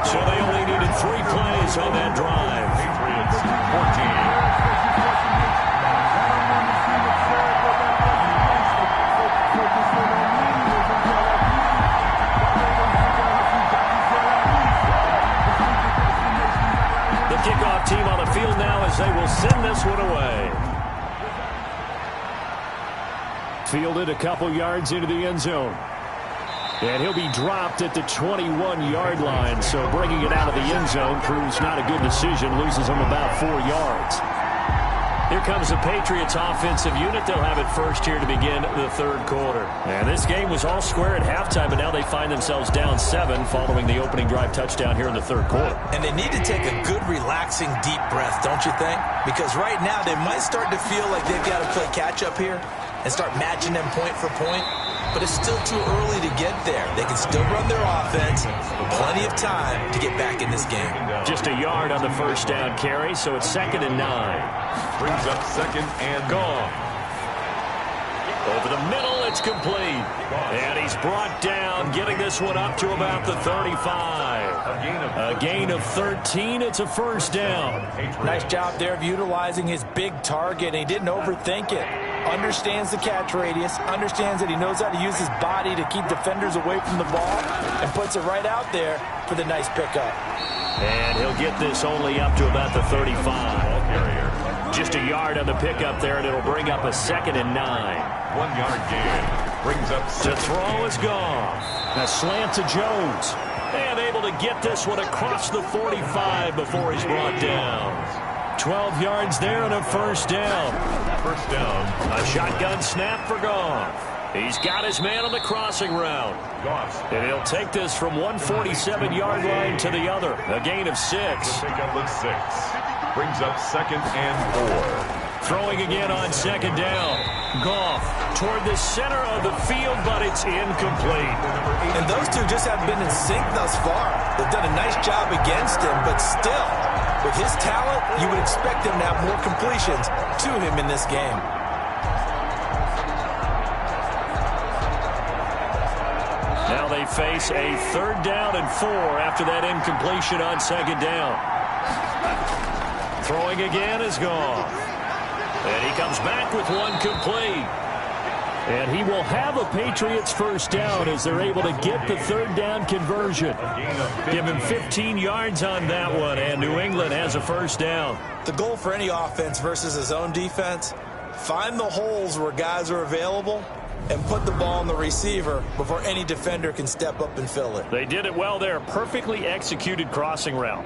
S2: So they only needed 3 plays on that drive.
S1: Patriots 14.
S2: Kickoff team on the field now as they will send this one away.
S4: Fielded a couple yards into the end zone. And he'll be dropped at the 21-yard line. So bringing it out of the end zone proves not a good decision. Loses him about 4 yards.
S2: Here comes the Patriots offensive unit. They'll have it first here to begin the third quarter. And this game was all square at halftime, but now they find themselves down 7 following the opening drive touchdown here in the third quarter.
S3: And they need to take a good, relaxing, deep breath, don't you think? Because right now they might start to feel like they've got to play catch-up here and start matching them point for point. But it's still too early to get there. They can still run their offense. Plenty of time to get back in this game.
S2: Just a yard on the first down carry, so it's 2nd and 9.
S1: Brings up 2nd and
S2: Gone. Over the middle, it's complete. And he's brought down, getting this one up to about the 35. A gain of 13. It's a first down.
S3: Nice job there of utilizing his big target. He didn't overthink it. Understands the catch radius, understands that he knows how to use his body to keep defenders away from the ball, and puts it right out there for the nice pickup.
S2: And he'll get this only up to about the 35. Just a yard on the pickup there, and it'll bring up a 2nd and 9.
S1: 1 yard gain. Brings up
S2: The throw is gone. A slant to Jones. And able to get this one across the 45 before he's brought down. 12 yards there and a first down.
S1: First down.
S2: A shotgun snap for Goff. He's got his man on the crossing route. And he'll take this from 147-yard line to the other. A gain of 6.
S1: Pick up with 6. Brings up 2nd and 4.
S2: Throwing again on 2nd down. Goff toward the center of the field, but it's incomplete.
S3: And those two just haven't been in sync thus far. They've done a nice job against him, but still, with his talent, you would expect him to have more completions to him in this game.
S2: Now they face a 3rd down and 4 after that incompletion on 2nd down. Throwing again is Goff. And he comes back with one complete.
S4: And he will have a Patriots first down as they're able to get the 3rd down conversion.
S2: Give him 15 yards on that one, and New England has a first down.
S3: The goal for any offense versus his own defense, find the holes where guys are available and put the ball on the receiver before any defender can step up and fill it.
S2: They did it well there. Perfectly executed crossing route.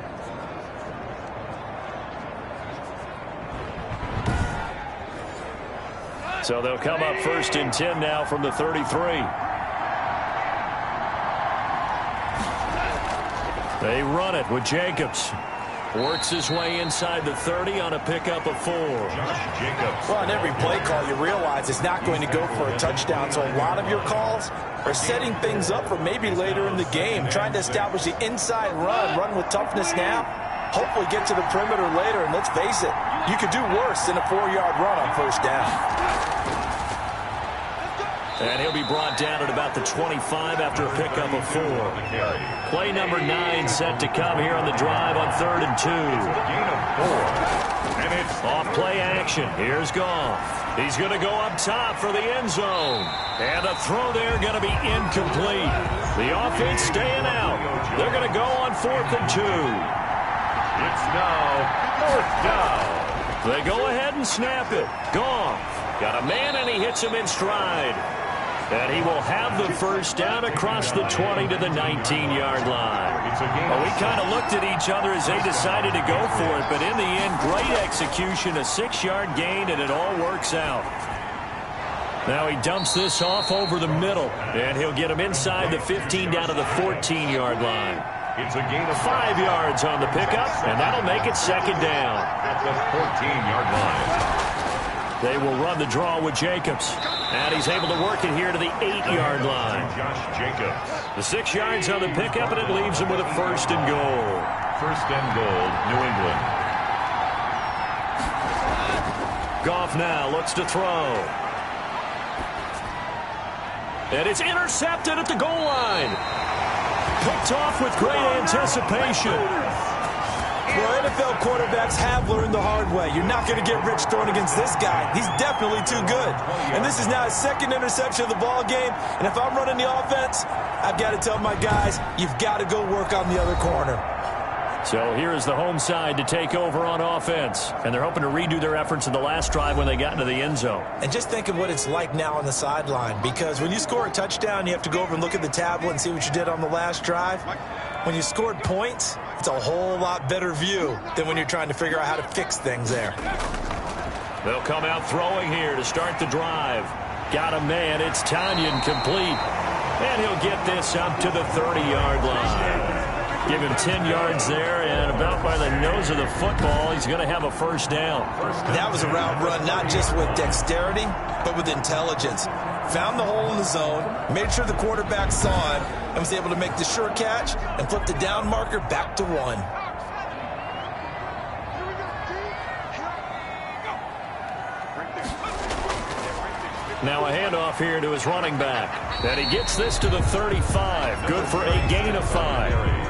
S2: So they'll come up 1st and 10 now from the 33. They run it with Jacobs. Works his way inside the 30 on a pickup of 4.
S1: Josh Jacobs.
S3: Well, on every play call, you realize it's not going to go for a touchdown. So a lot of your calls are setting things up for maybe later in the game, trying to establish the inside run with toughness now. Hopefully get to the perimeter later, and let's face it, you could do worse than a 4-yard run on first down.
S2: And he'll be brought down at about the 25 after a pickup of 4. Play number 9 set to come here on the drive on 3rd and 2.
S1: Gain of 4. And it's
S2: Off play action. Here's Goff. He's going to go up top for the end zone. And the throw there going to be incomplete. The offense staying out. They're going to go on 4th and 2.
S1: It's now 4th down.
S2: They go ahead and snap it. Goff got a man, and he hits him in stride.
S4: And he will have the first down across the 20 to the 19-yard line.
S2: Well, we kind of looked at each other as they decided to go for it, but in the end, great execution, a 6-yard gain, and it all works out. Now he dumps this off over the middle, and he'll get him inside the 15 down to the 14-yard line.
S1: It's a gain of
S2: 5 yards on the pickup, and that'll make it second down.
S1: At the 14-yard line.
S2: They will run the draw with Jacobs. And he's able to work it here to the 8-yard line.
S1: Josh Jacobs.
S2: The 6 yards on the pickup, and it leaves him with a first and goal.
S1: First and goal, New England.
S2: Goff now looks to throw. And it's intercepted at the goal line. Picked off with great anticipation.
S3: Well, NFL quarterbacks have learned the hard way. You're not going to get rich throwing against this guy. He's definitely too good. And this is now his second interception of the ball game. And if I'm running the offense, I've got to tell my guys, you've got to go work on the other corner.
S2: So here is the home side to take over on offense. And they're hoping to redo their efforts in the last drive when they got into the end zone.
S3: And just think of what it's like now on the sideline. Because when you score a touchdown, you have to go over and look at the tablet and see what you did on the last drive. When you scored points, it's a whole lot better view than when you're trying to figure out how to fix things there.
S2: They'll come out throwing here to start the drive. Got a man. It's Tanyan complete. And he'll get this up to the 30-yard line. Give him 10 yards there, and about by the nose of the football, he's going to have a first down.
S3: That was a route run, not just with dexterity, but with intelligence. Found the hole in the zone, made sure the quarterback saw him, and was able to make the sure catch and flip the down marker back to 1.
S2: Now a handoff here to his running back. And he gets this to the 35. Good for a gain of 5.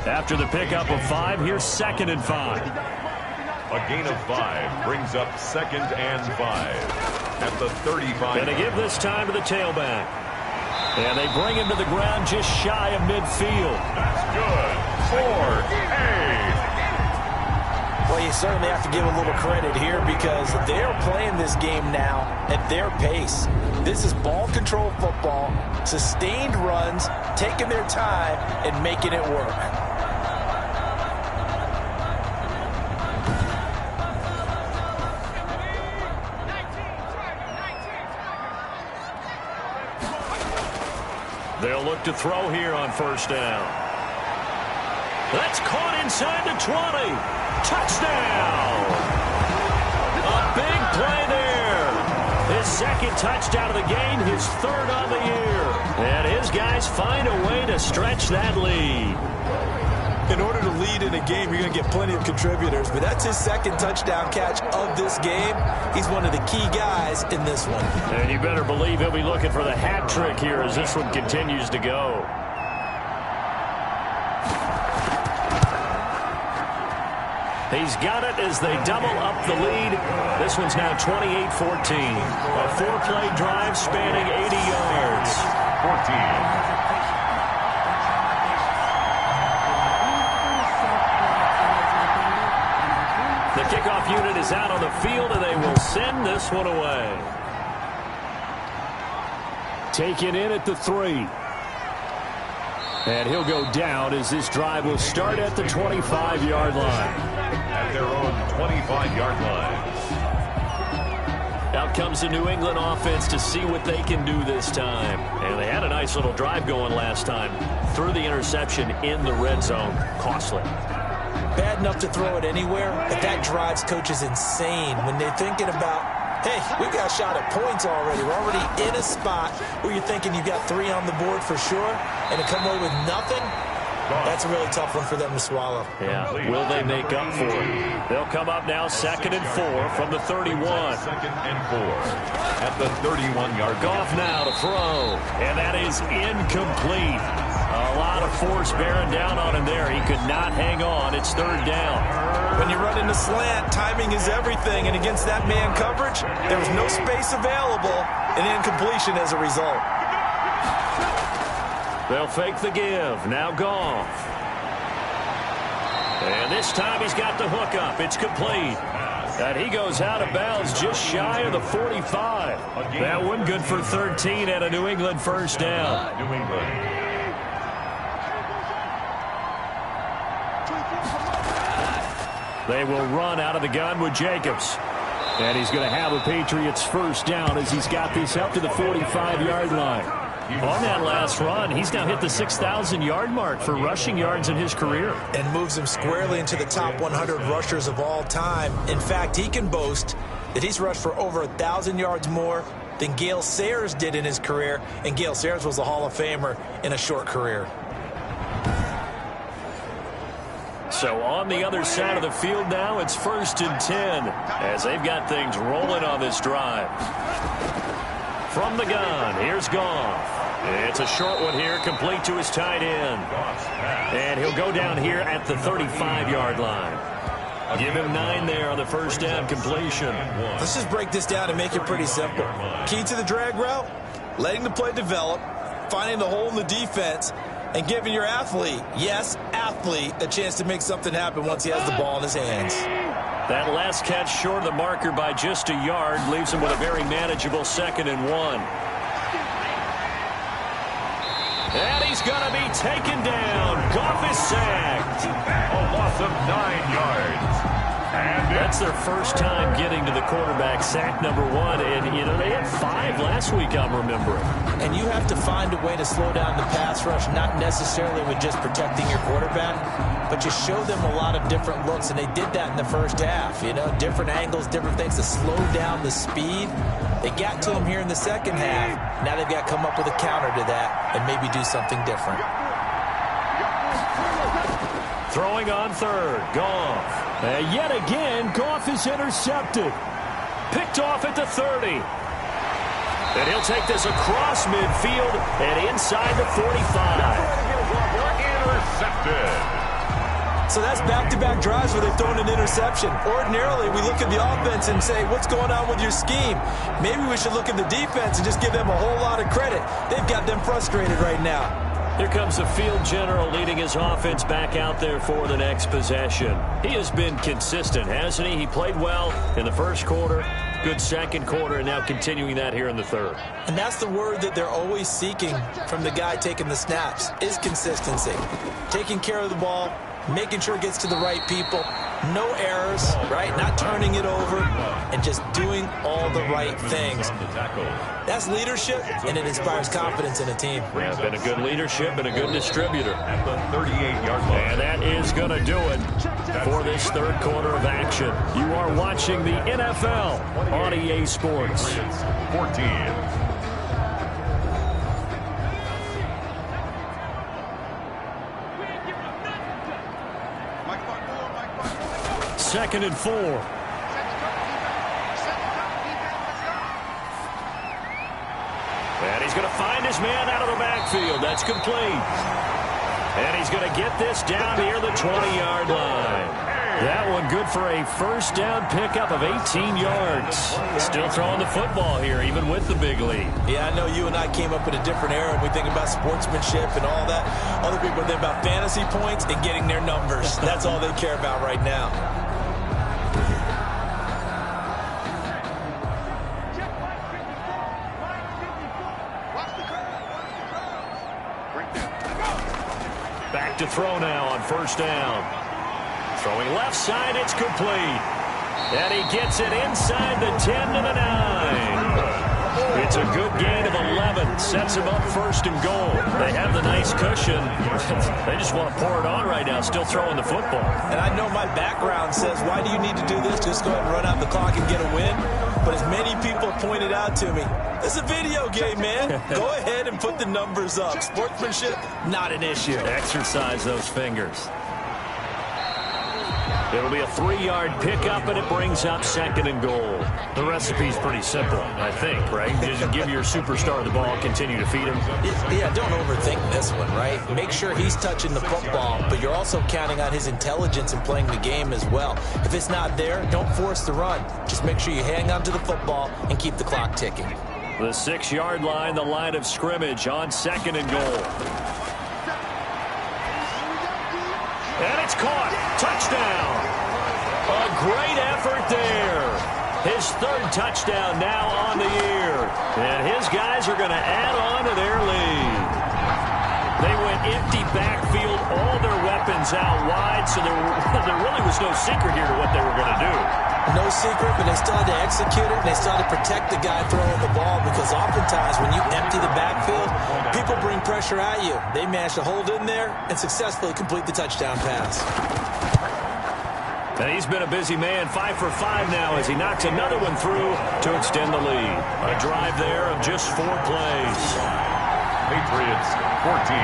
S2: After the pickup of 5, here's 2nd and 5.
S1: A gain of 5 brings up 2nd and 5 at the 35.
S2: And they give this time to the tailback. And they bring him to the ground just shy of midfield.
S1: That's good. 4-8.
S3: Well, you certainly have to give a little credit here because they're playing this game now at their pace. This is ball control football, sustained runs, taking their time, and making it work.
S2: They'll look to throw here on first down. That's caught inside the 20. Touchdown! A big play there. His second touchdown of the game, his 3rd on the year. And his guys find a way to stretch that lead.
S3: In order to lead in a game, you're going to get plenty of contributors, but that's his 2nd touchdown catch of this game. He's one of the key guys in this one.
S2: And you better believe he'll be looking for the hat trick here as this one continues to go. He's got it as they double up the lead. This one's now 28-14. A 4-play drive spanning 80 yards.
S1: 14.
S2: The kickoff unit is out on the field, and they will send this one away.
S4: Taken in at the 3. And he'll go down as this drive will start at the 25-yard line.
S1: At their own 25-yard line.
S2: Out comes the New England offense to see what they can do this time. And they had a nice little drive going last time. Threw the interception in the red zone. Costly.
S3: Bad enough to throw it anywhere, but that drives coaches insane when they're thinking about, hey, we've got a shot at points already. We're already in a spot where you're thinking you've got 3 on the board for sure, and to come away with nothing, that's a really tough one for them to swallow.
S2: Yeah, will they make up for it? They'll come up now 2nd and 4 from the 31.
S1: 2nd and 4 at the 31-yard line.
S2: Goff now to throw, and that is incomplete. A lot of force bearing down on him there. He could not hang on. It's 3rd down.
S3: When you run into slant, timing is everything, and against that man coverage, there was no space available, and incompletion as a result.
S2: They'll fake the give. Now Goff. And this time he's got the hook up. It's complete.
S4: And he goes out of bounds just shy of the 45. That one good for 13 and a New England first down.
S1: New England.
S4: They will run out of the gun with Jacobs. And he's going to have a Patriots first down as he's got this up to the 45-yard line. On that last run, he's now hit the 6,000-yard mark for rushing yards in his career.
S3: And moves him squarely into the top 100 rushers of all time. In fact, he can boast that he's rushed for over 1,000 yards more than Gale Sayers did in his career. And Gale Sayers was a Hall of Famer in a short career.
S4: So on the other side of the field now, it's 1st and 10 as they've got things rolling on this drive. From the gun, here's Goff. It's a short one here, complete to his tight end. And he'll go down here at the 35-yard line. Give him 9 there on the first down completion.
S3: Let's just break this down and make it pretty simple. Key to the drag route, letting the play develop, finding the hole in the defense, and giving your athlete, yes, athlete, a chance to make something happen once he has the ball in his hands.
S4: That last catch short of the marker by just a yard leaves him with a very manageable 2nd and 1. And he's going to be taken down. Goff is sacked.
S1: A loss of 9 yards. And
S4: that's their first time getting to the quarterback, sack number 1. And, you know, they had 5 last week, I'm remembering.
S3: And you have to find a way to slow down the pass rush, not necessarily with just protecting your quarterback, but you show them a lot of different looks, and they did that in the first half. You know, different angles, different things to slow down the speed. They got to him here in the second half. Now they've got to come up with a counter to that and maybe do something different.
S4: Throwing on third, Goff. Yet again, Goff is intercepted. Picked off at the 30. And he'll take this across midfield and inside the 45.
S1: intercepted.
S3: So that's back-to-back drives where they've thrown an interception. Ordinarily, we look at the offense and say, what's going on with your scheme? Maybe we should look at the defense and just give them a whole lot of credit. They've got them frustrated right now.
S4: Here comes the field general leading his offense back out there for the next possession. He has been consistent, hasn't he? He played well in the first quarter, good second quarter, and now continuing that here in the third.
S3: And that's the word that they're always seeking from the guy taking the snaps, is consistency. Taking care of the ball, making sure it gets to the right people, no errors, right? Not turning it over, and just doing all the right things. That's leadership, and it inspires confidence in a team.
S4: Yeah, been a good leadership and a good distributor.
S1: At the 38-yard line.
S4: And that is going to do it for this third quarter of action. You are watching the NFL on EA Sports.
S1: 14.
S4: Second and 4. And he's going to find his man out of the backfield. That's complete. And he's going to get this down near the 20-yard line. That one good for a first down pickup of 18 yards. Still throwing the football here, even with the big lead.
S3: Yeah, I know you and I came up in a different era, and we think about sportsmanship and all that. Other people think about fantasy points and getting their numbers. That's all they care about right now.
S4: Back to throw now on first down. Throwing left side, it's complete. And he gets it inside the 10 to the 9. It's a good gain of 11. Sets him up first and goal. They have the nice cushion. They just want to pour it on right now, still throwing the football.
S3: And I know my background says, why do you need to do this? Just go ahead and run out the clock and get a win. But as many people pointed out to me, this is a video game, man. Go ahead and put the numbers up. Sportsmanship, not an issue.
S4: Exercise those fingers. It'll be a 3-yard pickup, and it brings up second and goal. The recipe's pretty simple, I think, right? Just give your superstar the ball, continue to feed him.
S3: Yeah, don't overthink this one, right? Make sure he's touching the football, but you're also counting on his intelligence in playing the game as well. If it's not there, don't force the run. Just make sure you hang on to the football and keep the clock ticking.
S4: The 6-yard line, the line of scrimmage on second and goal. And it's caught. Touchdown. A great effort there
S2: His third touchdown now on the year. And his guys are going to add on to their lead. They went empty backfield, all their weapons out wide, so there really was no secret here to what they were going to do.
S3: No secret, but they still had to execute it, and they still had to protect the guy throwing the ball, because oftentimes when you empty the backfield, people bring pressure at you. They managed to hold in there and successfully complete the touchdown pass.
S2: And he's been a busy man, 5 for 5 now as he knocks another one through to extend the lead. A drive there of just 4 plays.
S1: Patriots 14.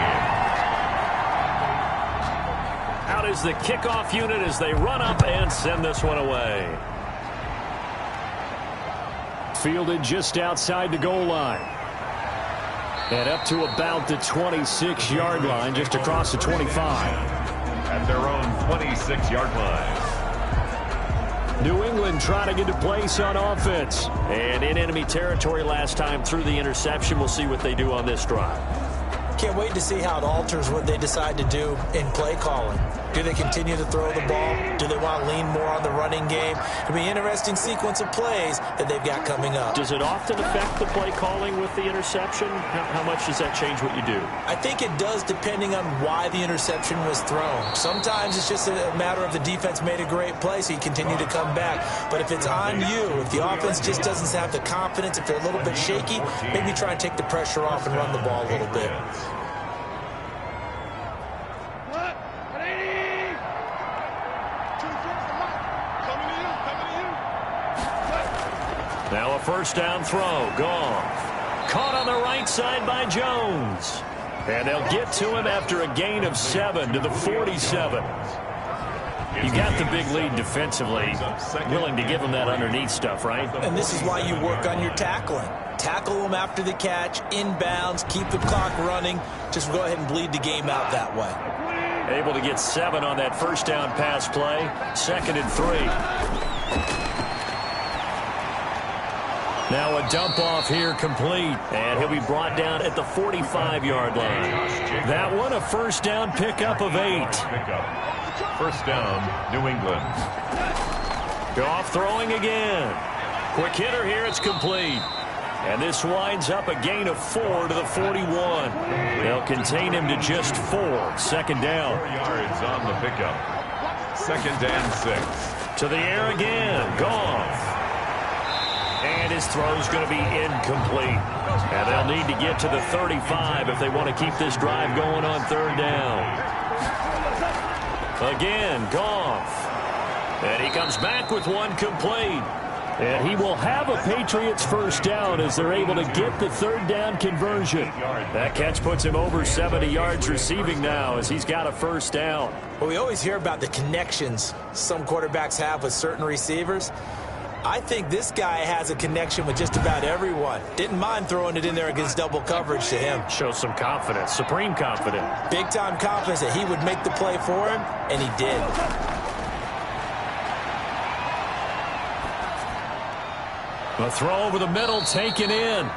S2: Out is the kickoff unit as they run up and send this one away.
S4: Fielded just outside the goal line. And up to about the 26-yard line, just across the 25.
S1: At their own 26-yard line.
S4: New England trying to get a place on offense.
S2: And in enemy territory last time through the interception. We'll see what they do on this drive.
S3: Can't wait to see how it alters what they decide to do in play calling. Do they continue to throw the ball? Do they want to lean more on the running game? It'll be an interesting sequence of plays that they've got coming up.
S2: Does it often affect the play calling with the interception? How much does that change what you do?
S3: I think it does, depending on why the interception was thrown. Sometimes it's just a matter of the defense made a great play, so you continue to come back. But if it's on you, if the offense just doesn't have the confidence, if they're a little bit shaky, maybe try and take the pressure off and run the ball a little bit.
S2: Now a first down throw. Goff. Caught on the right side by Jones. And they'll get to him after a gain of 7 to the 47. You got the big lead defensively. Willing to give him that underneath stuff, right?
S3: And this is why you work on your tackling. Tackle them after the catch, inbounds, keep the clock running. Just go ahead and bleed the game out that way.
S2: Able to get 7 on that first down pass play. 2nd and 3. Now a dump off here complete. And he'll be brought down at the 45-yard line. That one a first down pickup of 8.
S1: First down, New England.
S2: Goff throwing again. Quick hitter here, it's complete. And this winds up a gain of 4 to the 41. They'll contain him to just 4. 2nd down.
S1: 4 yards on the pickup. 2nd and 6.
S2: To the air again. Goff. And his throw's going to be incomplete. And they'll need to get to the 35 if they want to keep this drive going on 3rd down. Again, Goff. And he comes back with one complete.
S4: And he will have a Patriots first down as they're able to get the 3rd down conversion.
S2: That catch puts him over 70 yards receiving now as he's got a first down.
S3: Well, we always hear about the connections some quarterbacks have with certain receivers. I think this guy has a connection with just about everyone. Didn't mind throwing it in there against double coverage to him.
S2: Shows some confidence, supreme confidence.
S3: Big-time confidence that he would make the play for him, and he did.
S2: A throw over the middle taken in.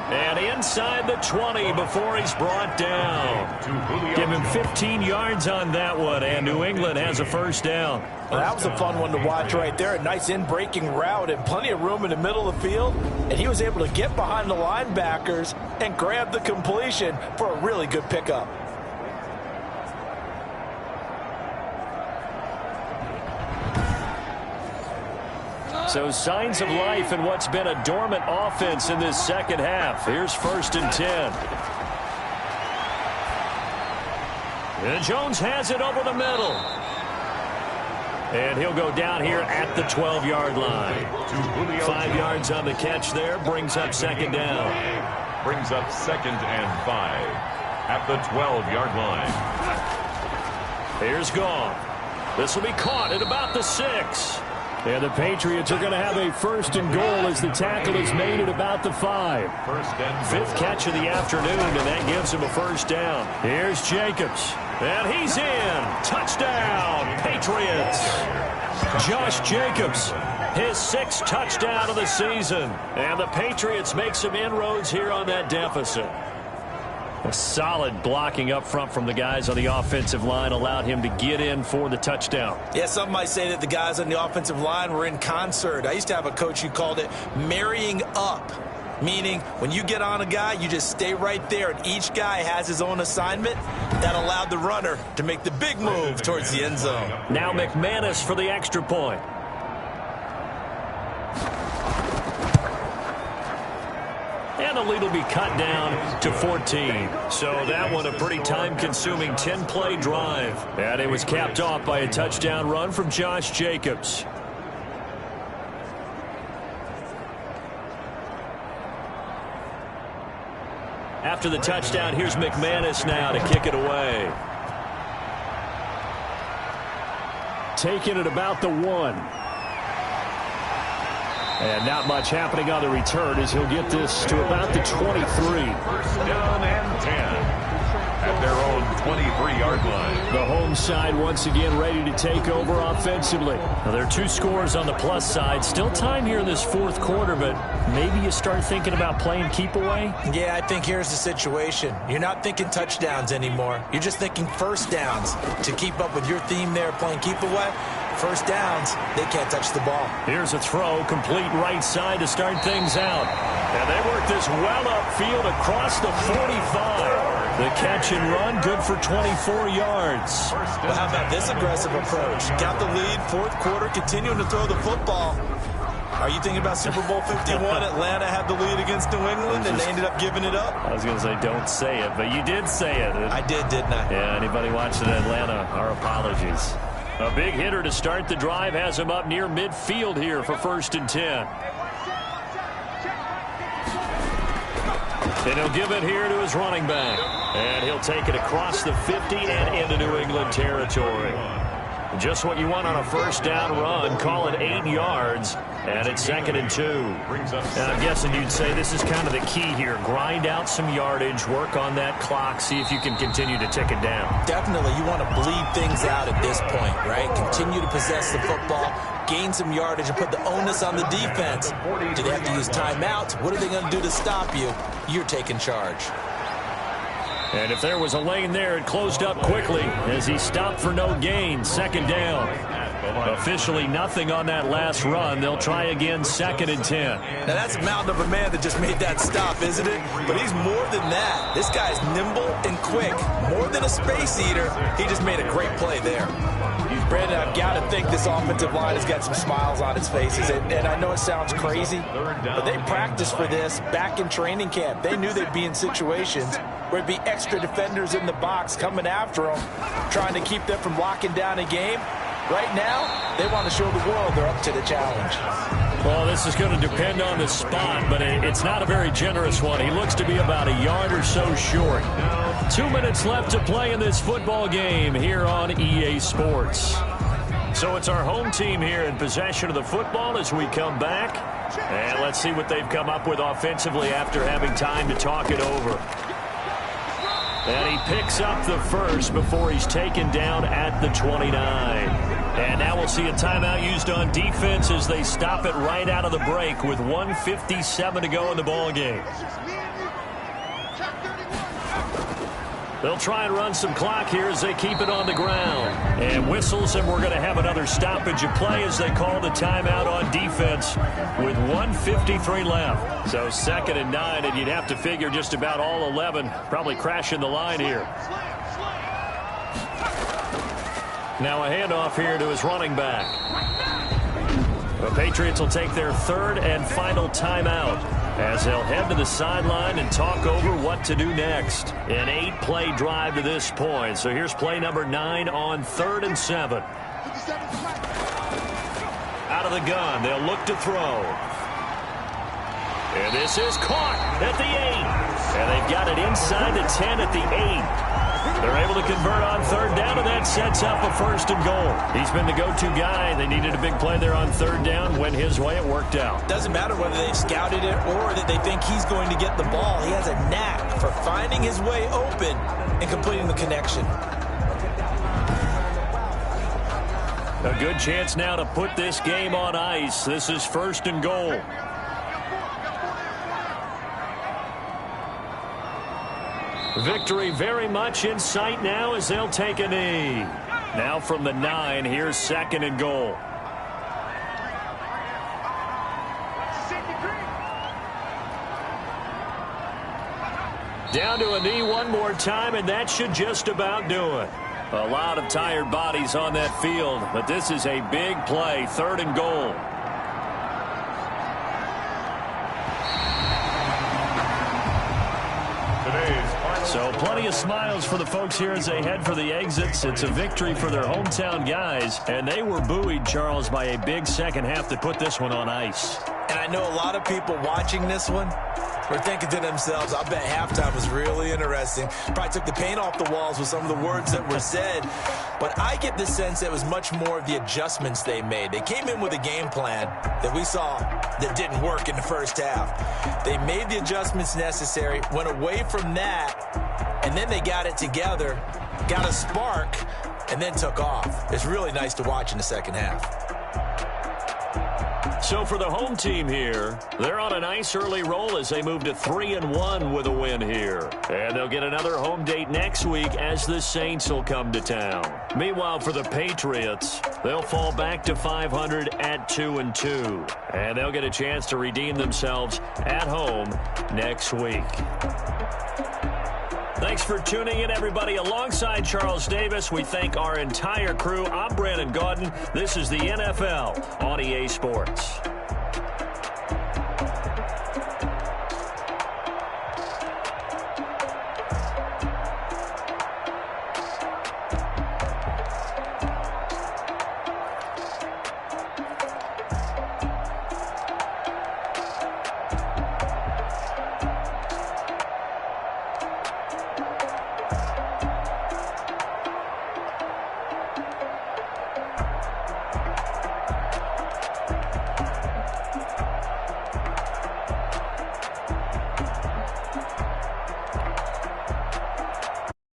S2: And inside the 20 before he's brought down. Give him 15 yards on that one, and New England has a first down.
S3: Well, that was a fun one to watch right there. A nice in-breaking route and plenty of room in the middle of the field. And he was able to get behind the linebackers and grab the completion for a really good pickup.
S2: So signs of life in what's been a dormant offense in this second half. Here's 1st and 10. And Jones has it over the middle. And he'll go down here at the 12-yard line. 5 yards on the catch there. Brings up 2nd down.
S1: Brings up 2nd and 5 at the 12-yard line.
S2: Here's Goff. This will be caught at about the 6.
S4: And the Patriots are going to have a 1st and goal as the tackle is made at about the 5.
S2: 5th catch of the afternoon, and that gives him a first down. Here's Jacobs. And he's in. Touchdown, Patriots. Josh Jacobs, his 6th touchdown of the season. And the Patriots make some inroads here on that deficit. A solid blocking up front from the guys on the offensive line allowed him to get in for the touchdown.
S3: Yeah, some might say that the guys on the offensive line were in concert. I used to have a coach who called it marrying up, meaning when you get on a guy, you just stay right there, and each guy has his own assignment. That allowed the runner to make the big move towards the end zone.
S2: Now McManus for the extra point. And the lead will be cut down to 14. So that one a pretty time-consuming 10-play drive. And it was capped off by a touchdown run from Josh Jacobs. After the touchdown, here's McManus now to kick it away.
S4: Taking it about the 1. And not much happening on the return as he'll get this to about the 23.
S1: First down and 10 at their own 23-yard line.
S4: The home side once again ready to take over offensively.
S2: Now, there are 2 scores on the plus side. Still time here in this fourth quarter, but maybe you start thinking about playing keep away?
S3: Yeah, I think here's the situation. You're not thinking touchdowns anymore. You're just thinking first downs. To keep up with your theme there, playing keep away, first downs, they can't touch the ball.
S2: Here's a throw, complete right side to start things out. And they work this well upfield across the 45. The catch and run, good for 24 yards.
S3: Well, how about this aggressive approach? Got the lead, fourth quarter, continuing to throw the football. Are you thinking about Super Bowl 51? Atlanta had the lead against New England, and they ended up giving it up?
S2: I was going to say, don't say it, but you did say it.
S3: I did, didn't I?
S2: Yeah, anybody watching Atlanta, our apologies. A big hitter to start the drive has him up near midfield here for 1st and 10. And he'll give it here to his running back. And he'll take it across the 50 and into New England territory. Just what you want on a first down run. Call it 8 yards. And it's 2nd and 2. And I'm guessing you'd say this is kind of the key here. Grind out some yardage, work on that clock, see if you can continue to tick it down.
S3: Definitely. You want to bleed things out at this point, right? Continue to possess the football, gain some yardage, and put the onus on the defense. Do they have to use timeouts? What are they going to do to stop you? You're taking charge.
S2: And if there was a lane there, it closed up quickly as he stopped for no gain. 2nd down. Officially nothing on that last run. They'll try again, 2nd and 10.
S3: Now that's a mountain of a man that just made that stop, isn't it? But he's more than that. This guy's nimble and quick. More than a space eater. He just made a great play there. Brandon, I've got to think this offensive line has got some smiles on its faces. And I know it sounds crazy, but they practiced for this back in training camp. They knew they'd be in situations where it'd be extra defenders in the box coming after them, trying to keep them from locking down a game. Right now, they want to show the world they're up to the challenge.
S2: Well, this is going to depend on the spot, but it's not a very generous one. He looks to be about a yard or so short. 2 minutes left to play in this football game here on EA Sports. So it's our home team here in possession of the football as we come back. And let's see what they've come up with offensively after having time to talk it over. And he picks up the first before he's taken down at the 29. And now we'll see a timeout used on defense as they stop it right out of the break with 1:57 to go in the ballgame. They'll try and run some clock here as they keep it on the ground. And whistles, and we're going to have another stoppage of play as they call the timeout on defense with 1:53 left. So 2nd and 9, and you'd have to figure just about all 11 probably crashing the line here. Now a handoff here to his running back. The Patriots will take their 3rd and final timeout as they'll head to the sideline and talk over what to do next. An 8-play drive to this point. So here's play number 9 on 3rd and 7. Out of the gun, they'll look to throw. And this is caught at the 8. And they've got it inside the 10 at the 8. They're able to convert on 3rd down, and that sets up a 1st and goal. He's been the go-to guy. They needed a big play there on 3rd down. Went his way. It worked out.
S3: Doesn't matter whether they've scouted it or that they think he's going to get the ball. He has a knack for finding his way open and completing the connection.
S2: A good chance now to put this game on ice. This is 1st and goal. Victory very much in sight now as they'll take a knee. Now from the 9, here's 2nd and goal. Down to a knee one more time, and that should just about do it. A lot of tired bodies on that field, but this is a big play, 3rd and goal. So plenty of smiles for the folks here as they head for the exits. It's a victory for their hometown guys, and they were buoyed, Charles, by a big second half that put this one on ice.
S3: And I know a lot of people watching this one were thinking to themselves, I bet halftime was really interesting. Probably took the paint off the walls with some of the words that were said. But I get the sense it was much more of the adjustments they made. They came in with a game plan that we saw that didn't work in the first half. They made the adjustments necessary, went away from that, and then they got it together, got a spark, and then took off. It's really nice to watch in the second half.
S2: So for the home team here, they're on a nice early roll as they move to 3-1 with a win here. And they'll get another home date next week as the Saints will come to town. Meanwhile, for the Patriots, they'll fall back to 500 at 2-2. And they'll get a chance to redeem themselves at home next week. Thanks for tuning in, everybody. Alongside Charles Davis, we thank our entire crew. I'm Brandon Gaudin. This is the NFL on EA Sports.